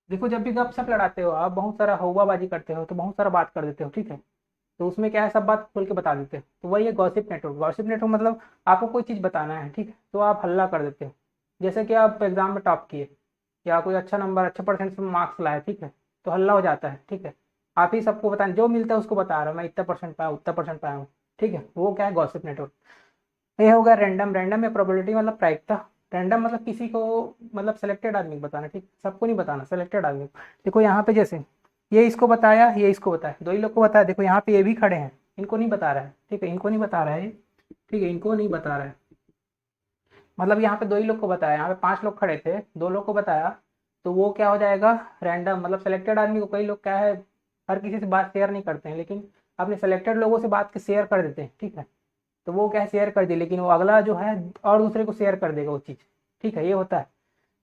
देखो जब भी गपशप लड़ाते हो आप, बहुत सारा हौवाबाजी करते हो, तो बहुत सारा बात कर देते हो, ठीक है, तो उसमें क्या है, सब बात खोल के बता देते हो, तो वही है गॉसिप नेटवर्क। गॉसिप नेटवर्क मतलब आपको कोई चीज़ बताना है, ठीक है, तो आप हल्ला कर देते हो, जैसे कि आप एग्जाम में टॉप किए या कोई अच्छा नंबर, अच्छा परसेंट से मार्क्स लाए, ठीक है, तो हल्ला हो जाता है, ठीक है, आप ही सबको बताएं, जो मिलता है उसको बता रहा हूँ मैं, इतना परसेंट पाया, उतना परसेंट पाया हूँ, ठीक है, वो क्या है गॉसिप नेटवर्क। ये होगा रैंडम, रैंडम में प्रोबेबिलिटी मतलब प्रायिकता, रैंडम मतलब किसी को, मतलब सेलेक्टेड आदमी को बताना, ठीक, सबको नहीं बताना, सेलेक्टेड आदमी को। देखो यहाँ पे जैसे ये इसको बताया, ये इसको बताया, 2 ही लोग को बताया, देखो यहाँ पे ये भी खड़े हैं, इनको नहीं बता रहा है, ठीक है, इनको नहीं बता रहा है ये, ठीक है, इनको नहीं बता रहा है, मतलब यहाँ पे 2 ही लोग को बताया, यहाँ पे 5 लोग खड़े थे, 2 लोग को बताया, तो वो क्या हो जाएगा रैंडम, मतलब सेलेक्टेड आदमी को, कई लोग क्या है हर किसी से बात शेयर नहीं करते हैं, लेकिन अपने सेलेक्टेड लोगों से बात के शेयर कर देते हैं, ठीक है, तो वो क्या है शेयर कर दी, लेकिन वो अगला जो है और दूसरे को शेयर कर देगा वो चीज़, ठीक है, ये होता है।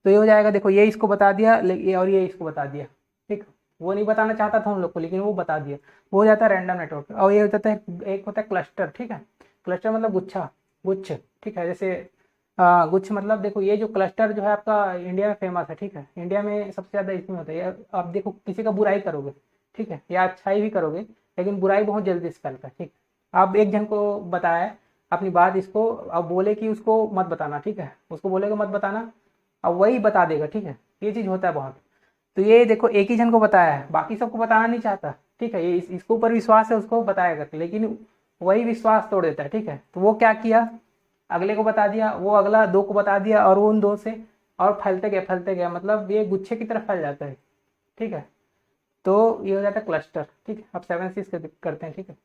तो ये हो जाएगा, देखो ये इसको बता दिया, और ये इसको बता दिया, ठीक, वो नहीं बताना चाहता था उन लोग को, लेकिन वो बता दिया, वो हो जाता है रैंडम नेटवर्क। और ये हो जाता है, एक होता है क्लस्टर, ठीक है, क्लस्टर मतलब गुच्छा, गुच्छ, ठीक है, जैसे गुच्छ मतलब, देखो ये जो क्लस्टर जो है आपका इंडिया में फेमस है, ठीक है, इंडिया में सबसे ज़्यादा इसमें होता है, आप देखो किसी का बुराई करोगे, ठीक है, या अच्छाई भी करोगे, लेकिन बुराई बहुत जल्दी से फैलता है, ठीक, आप एक जन को बताया अपनी बात, इसको अब बोले कि उसको मत बताना, ठीक है, उसको बोलेगा मत बताना, अब वही बता देगा, ठीक है, ये चीज़ होता है बहुत। तो ये देखो एक ही जन को बताया है, बाकी सबको बताना नहीं चाहता, ठीक है, ये इसको ऊपर विश्वास है, उसको बताएगा, लेकिन वही विश्वास तोड़ देता है, ठीक है, तो वो क्या किया, अगले को बता दिया, वो अगला 2 को बता दिया, और वो उन 2 से और फैलते गया, मतलब ये गुच्छे की तरफ फैल जाता है, ठीक है, तो ये हो जाता है क्लस्टर, ठीक है। अब 7 C's करते हैं, ठीक है।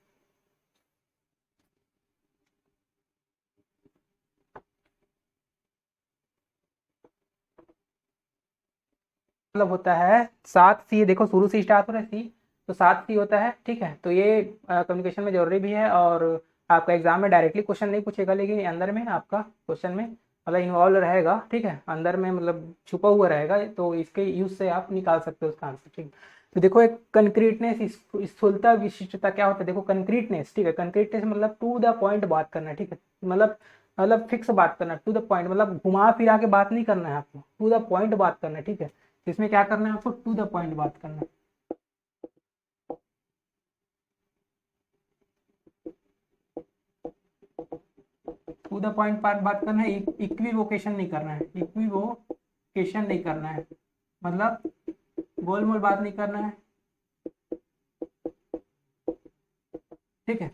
मतलब होता है 7 C, देखो शुरू से स्टार्ट हो रहा है सी, तो 7 C होता है, ठीक है, तो ये कम्युनिकेशन में जरूरी भी है, और आपका एग्जाम में डायरेक्टली क्वेश्चन नहीं पूछेगा, लेकिन अंदर में आपका क्वेश्चन में मतलब इन्वॉल्व रहेगा, ठीक है, अंदर में मतलब छुपा हुआ रहेगा, तो इसके यूज से आप निकाल सकते हो उसका आंसर, ठीक है। तो देखो एक कंक्रीटनेस, स्थूलता, विशिष्टता क्या होता है, देखो कंक्रीटनेस, ठीक है, कंक्रीटनेस मतलब टू द पॉइंट बात करना, ठीक है, मतलब फिक्स बात करना, टू द पॉइंट, मतलब घुमा फिरा के बात नहीं करना है आपको, टू द पॉइंट बात करना है, ठीक है, तो इसमें क्या करना है आपको, टू द पॉइंट बात करना है। टू द पॉइंट बात करना है, इक्विवोकेशन नहीं करना है, इक्विवोकेशन नहीं करना है, मतलब गोल मोल बात नहीं करना है, ठीक है,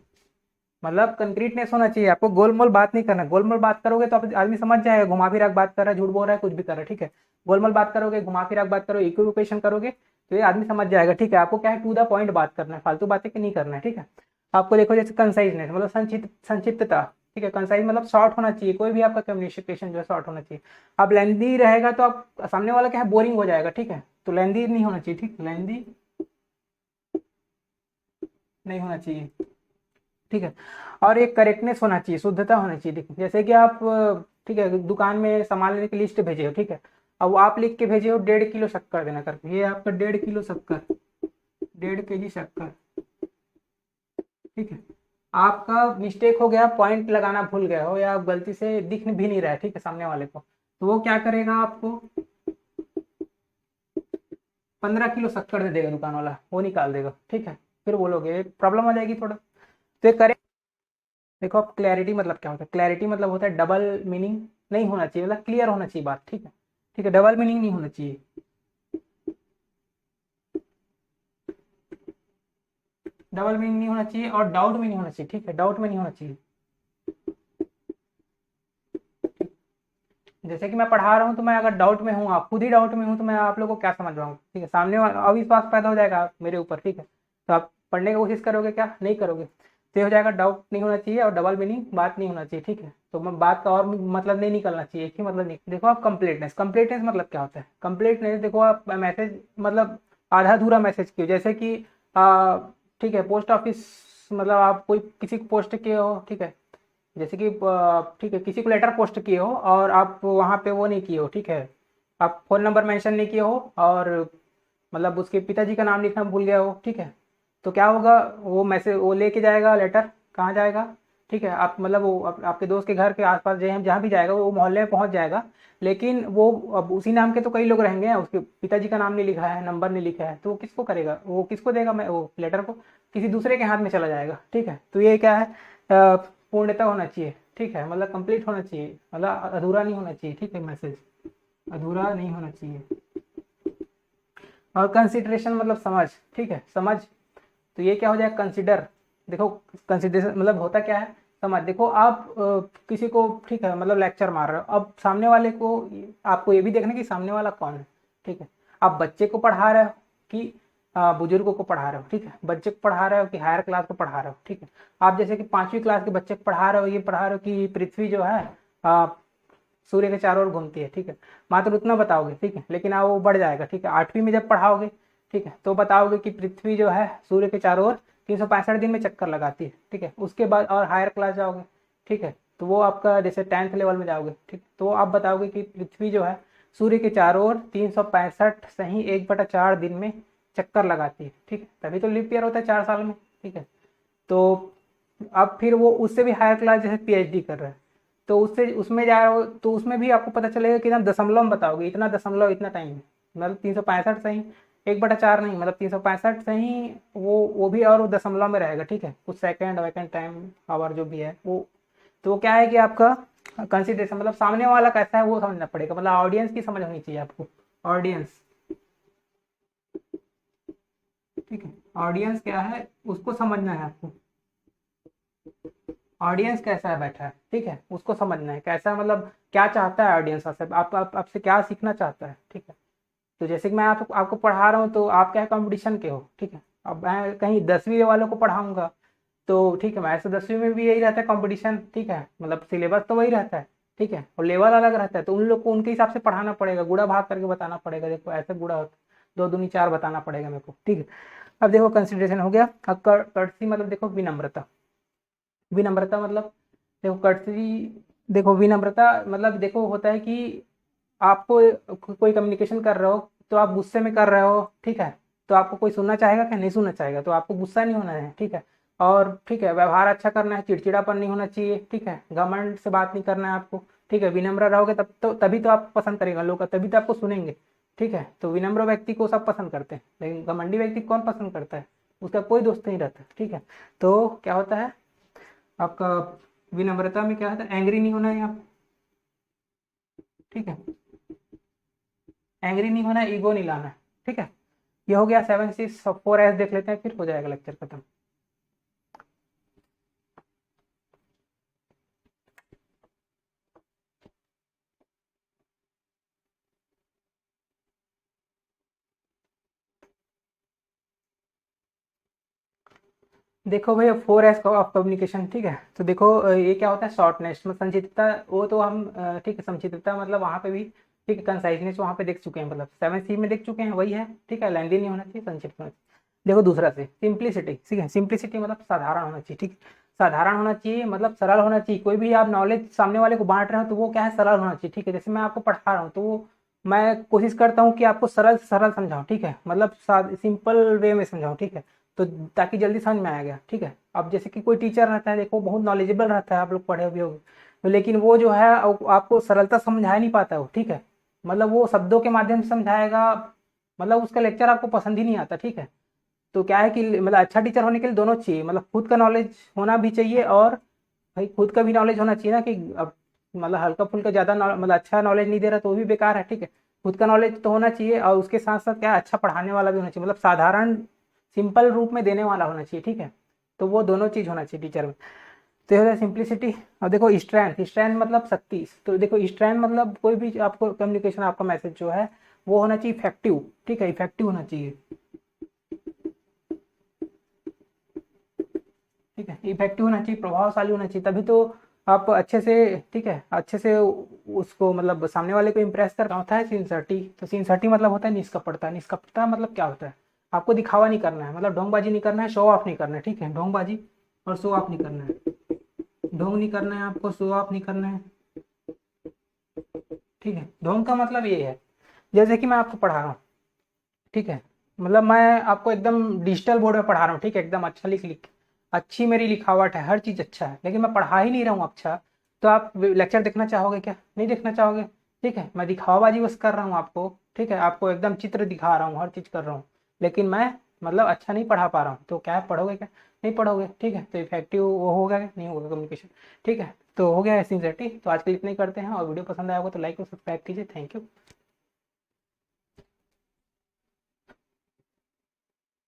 मतलब कंक्रीटनेस होना चाहिए आपको, गोलमोल बात नहीं करना है, गोलमोल बात करोगे तो आप आदमी समझ जाएगा, घुमा फिरा के बात कर रहा है, झूठ बोल रहा है, कुछ भी कर रहा है, ठीक है, गोलमोल बात करोगे, घुमा फिरा के बात करोगे, इक्विवोकेशन करोगे, तो ये आदमी समझ जाएगा, ठीक है, आपको क्या है टू द पॉइंट बात करना है, फालतू बातें नहीं करना है, ठीक है। आपको देखो जैसे कंसाइजनेस मतलब संक्षिप्तता, ठीक है, कंसाइज मतलब शॉर्ट होना चाहिए, कोई भी आपका कम्युनिकेशन जो है शॉर्ट होना चाहिए। अब लेंदी रहेगा तो आप सामने वाला क्या है बोरिंग हो जाएगा, ठीक है, तो लेंदी नहीं होना चाहिए, ठीक, लेंदी नहीं होना चाहिए, ठीक है। और एक करेक्टनेस होना चाहिए, शुद्धता होना चाहिए। देखिए जैसे कि आप ठीक है दुकान में सामान लेने की लिस्ट भेजे हो, ठीक है। अब आप लिख के भेजे हो 1.5 किलो शक्कर देना करके, ये आपका 1.5 किलो शक्कर, 1.5 kg शक्कर, ठीक है। आपका मिस्टेक हो गया, पॉइंट लगाना भूल गए हो, या गलती से दिख भी नहीं रहा है, ठीक है, सामने वाले को, तो वो क्या करेगा, आपको 15 किलो शक्कर दे देगा दुकान वाला, वो निकाल देगा, ठीक है। फिर बोलोगे प्रॉब्लम हो जाएगी थोड़ा। तो ये करे, देखो अब क्लैरिटी मतलब क्या होता है, क्लैरिटी मतलब होता है डबल मीनिंग नहीं होना चाहिए, मतलब क्लियर होना चाहिए बात, ठीक है, ठीक है, डबल मीनिंग नहीं होना चाहिए। डबल मीनिंग नहीं होना चाहिए और डाउट में नहीं होना चाहिए, ठीक है, डाउट में नहीं होना चाहिए। जैसे कि मैं पढ़ा रहा हूँ तो मैं अगर डाउट में हूँ, आप खुद ही डाउट में हूँ, तो मैं आप लोगों को क्या समझवाऊँ, ठीक है, सामने वाला अविश्वास पैदा हो जाएगा मेरे ऊपर, ठीक है। तो आप पढ़ने की कोशिश करोगे क्या, नहीं करोगे, तो ये हो जाएगा डाउट नहीं होना चाहिए और डबल मीनिंग बात नहीं होना चाहिए, ठीक है। तो मैं बात का और मतलब नहीं निकलना चाहिए, एक ही मतलब नहीं। देखो आप कंप्लीटनेस, कंप्लीटनेस मतलब क्या होता है, कंप्लीटनेस देखो आप मैसेज मतलब आधा अधूरा मैसेज किए, जैसे कि ठीक है पोस्ट ऑफिस, मतलब आप कोई किसी को पोस्ट किए हो, ठीक है, जैसे कि ठीक है किसी को लेटर पोस्ट किए हो और आप वहाँ पे वो नहीं किए हो, ठीक है, आप फ़ोन नंबर मेंशन नहीं किए हो और मतलब उसके पिताजी का नाम लिखना भूल गए हो, ठीक है। तो क्या होगा, वो मैसेज वो लेके जाएगा लेटर, कहाँ जाएगा, ठीक है, आप मतलब वो आपके दोस्त के घर के आसपास जहाँ भी जाएगा वो मोहल्ले में पहुँच जाएगा। लेकिन वो अब उसी नाम के तो कई लोग रहेंगे, उसके पिताजी का नाम नहीं लिखा है, नंबर नहीं लिखा है, तो वो किसको करेगा, वो किसको देगा, मैं वो लेटर को किसी दूसरे के हाथ में चला जाएगा, ठीक है। तो ये क्या है, पूर्णता होना चाहिए, ठीक है, मतलब कंप्लीट होना चाहिए, मतलब अधूरा नहीं होना चाहिए, ठीक है, मैसेज अधूरा नहीं होना चाहिए। और कंसिडरेशन मतलब समझ, ठीक है, समझ, तो ये क्या हो जाएगा, कंसिडर। देखो कंसिडरेशन मतलब होता क्या है, समझ। देखो आप किसी को ठीक है मतलब लेक्चर मार रहे हो, अब सामने वाले को आपको ये भी देखना कि सामने वाला कौन है, ठीक है। आप बच्चे को पढ़ा रहे हो कि बुजुर्गों को पढ़ा रहे हो, ठीक है, बच्चे को पढ़ा रहे हो कि हायर क्लास को पढ़ा रहे हो, ठीक है। आप जैसे कि 5वीं क्लास के बच्चे को पढ़ा रहे हो, ये पढ़ा रहे हो कि पृथ्वी जो है सूर्य के चारों ओर घूमती है, ठीक है, मात्र उतना बताओगे, ठीक है। लेकिन आप वो बढ़ जाएगा, ठीक है, 8वीं में जब पढ़ाओगे, ठीक है, तो बताओगे कि पृथ्वी जो है सूर्य के चारों ओर 365 दिन में चक्कर लगाती है, ठीक है। उसके बाद और हायर क्लास जाओगे, ठीक है, तो वो आपका जैसे 10th लेवल में जाओगे, ठीक, तो आप बताओगे कि पृथ्वी जो है सूर्य के चारों ओर 365 सही 1/4 दिन में चक्कर लगाती है, ठीक है, तभी तो लीप ईयर होता है 4 साल में, ठीक है। तो अब फिर वो उससे भी हायर क्लास जैसे पीएचडी कर रहा है, तो उससे उसमें जा रहे हो तो उसमें भी आपको पता चलेगा कि ना दशमलव में बताओगे, इतना दशमलव इतना टाइम है, मतलब 365 सही 1/4 नहीं, मतलब 365 सही वो भी, और वो दशमलव में रहेगा, ठीक है, कुछ सेकंड वैकेंड टाइम आवर जो भी है वो। तो वो क्या है कि आपका कंसिडरेशन मतलब सामने वाला कैसा है वो समझना पड़ेगा, मतलब ऑडियंस की समझ होनी चाहिए आपको, ऑडियंस, ठीक है, ऑडियंस क्या है उसको समझना है आपको, ऑडियंस कैसा है बैठा है, ठीक है, उसको समझना है कैसा, मतलब क्या चाहता है ऑडियंस आपसे, आपसे क्या सीखना चाहता है, ठीक है। तो जैसे कि मैं आपको पढ़ा रहा हूँ तो आप क्या कंपटीशन के हो, ठीक है। अब मैं कहीं 10वीं वालों को पढ़ाऊंगा तो ठीक है, मैं तो 10वीं में भी यही रहता है कंपटीशन, ठीक है, मतलब सिलेबस तो वही रहता है, ठीक है, और लेवल अलग रहता है, तो उन लोग को उनके हिसाब से पढ़ाना पड़ेगा, गुड़ा भाग करके बताना पड़ेगा, देखो ऐसे गुड़ा होता है, 2 दूनी 4 बताना पड़ेगा मेरे को, ठीक है। अब देखो कंसिडरेशन हो गया। अब कर्टसी मतलब देखो विनम्रता, विनम्रता मतलब देखो कर्टसी, देखो विनम्रता मतलब देखो होता है कि आपको कोई कम्युनिकेशन कर रहे हो तो आप गुस्से में कर रहे हो, ठीक है, तो आपको कोई सुनना चाहेगा क्या, नहीं सुनना चाहेगा, तो आपको गुस्सा नहीं होना है, ठीक है। और ठीक है व्यवहार अच्छा करना है, चिड़चिड़ापन नहीं होना चाहिए, ठीक है, घमंड से बात नहीं करना है आपको, ठीक है, विनम्र रहोगे तब तो तभी तो आप पसंद करेगा लोग, तभी तो आपको सुनेंगे, ठीक है। तो विनम्र व्यक्ति को सब पसंद करते हैं, लेकिन घमंडी व्यक्ति कौन पसंद करता है, उसका कोई दोस्त नहीं रहता, ठीक है। तो क्या होता है आपका विनम्रता में क्या होता है, एंग्री नहीं होना है आपको, ठीक है, एंग्री नहीं होना है, ईगो नहीं लाना है, ठीक है। ये हो गया 7 6 4 S, देख लेते हैं फिर हो जाएगा लेक्चर खत्म। देखो भैया 4S का ऑफ कम्युनिकेशन, ठीक है, तो देखो ये क्या होता है, शॉर्टनेस में संक्षिप्तता, वो तो हम ठीक है, संक्षिप्तता मतलब वहाँ पे भी ठीक है, कंसाइजनेस वहाँ पे देख चुके हैं, मतलब 7C में देख चुके हैं, वही है, ठीक है, लेंदी नहीं होना चाहिए, संक्षिप्त होना चाहिए। देखो दूसरा से सिंप्लिसिटी, ठीक है, सिंप्लिसिटी मतलब साधारण होना चाहिए, ठीक, साधारण होना चाहिए मतलब सरल होना चाहिए। कोई भी आप नॉलेज सामने वाले को बांट रहे हो तो वो क्या है, सरल होना चाहिए, ठीक है। जैसे मैं आपको पढ़ा रहा हूँ तो वो मैं कोशिश करता हूँ कि आपको सरल सरल समझाऊँ, ठीक है, मतलब सिंपल वे में समझाऊँ, ठीक है, तो ताकि जल्दी समझ में आएगा, ठीक है। अब जैसे कि कोई टीचर रहता है, देखो बहुत नॉलेजेबल रहता है, आप लोग पढ़े भी होंगे, तो लेकिन वो जो है आपको सरलता समझा नहीं पाता हो, ठीक है, मतलब वो शब्दों के माध्यम से समझाएगा, मतलब उसका लेक्चर आपको पसंद ही नहीं आता, ठीक है। तो क्या है कि मतलब अच्छा टीचर होने के लिए दोनों चाहिए, मतलब खुद का नॉलेज होना भी चाहिए और भाई खुद का भी नॉलेज होना चाहिए ना, कि अब मतलब हल्का फुल्का ज़्यादा मतलब अच्छा नॉलेज नहीं दे रहा तो वो भी बेकार है, ठीक है। खुद का नॉलेज तो होना चाहिए और उसके साथ साथ क्या है, अच्छा पढ़ाने वाला भी होना चाहिए, मतलब साधारण सिंपल रूप में देने वाला होना चाहिए, ठीक है। तो वो दोनों चीज़ होना चाहिए टीचर में। तो ये हो जाए सिंप्लिसिटी। और देखो स्ट्रेंथ, स्ट्रेंथ मतलब शक्ति। तो देखो स्ट्रेंथ मतलब कोई भी आपको कम्युनिकेशन, आपका मैसेज जो है वो होना चाहिए इफेक्टिव, ठीक है, इफेक्टिव होना चाहिए, ठीक है, इफेक्टिव होना चाहिए, प्रभावशाली होना चाहिए, तभी तो आप अच्छे से, ठीक है, अच्छे से उसको मतलब सामने वाले को इम्प्रेस कर होता है सिंसर्टी। तो सिंसर्टी मतलब होता है निष्कपटता। निष्कपटता मतलब क्या होता है, आपको दिखावा नहीं करना है, मतलब ढोंगबाजी नहीं करना है, शो ऑफ नहीं करना है, ठीक है, ढोंगबाजी और शो ऑफ नहीं करना है, ढोंग नहीं करना है आपको, शो ऑफ नहीं करना है, ठीक है। ढोंग का मतलब ये है, जैसे कि मैं आपको पढ़ा रहा हूँ, ठीक है, मतलब मैं आपको एकदम डिजिटल बोर्ड में पढ़ा रहा हूँ, ठीक है, एकदम अच्छा लिख लिख, अच्छी मेरी लिखावट है, हर चीज़ अच्छा है, लेकिन मैं पढ़ा ही नहीं रहा हूँ अच्छा, तो आप लेक्चर देखना चाहोगे क्या, नहीं देखना चाहोगे, ठीक है। मैं दिखावाबाजी बस कर रहा हूँ आपको, ठीक है, आपको एकदम चित्र दिखा रहा हूँ, हर चीज़ कर रहा हूँ, लेकिन मैं मतलब अच्छा नहीं पढ़ा पा रहा हूँ, तो क्या है, पढ़ोगे क्या, नहीं पढ़ोगे, ठीक है। तो इफेक्टिव वो होगा क्या, नहीं होगा कम्युनिकेशन, ठीक है। तो हो गया है सिंसेरिटी। तो आज के लिए इतना ही करते हैं, और वीडियो पसंद आया होगा तो लाइक और सब्सक्राइब कीजिए। Thank you.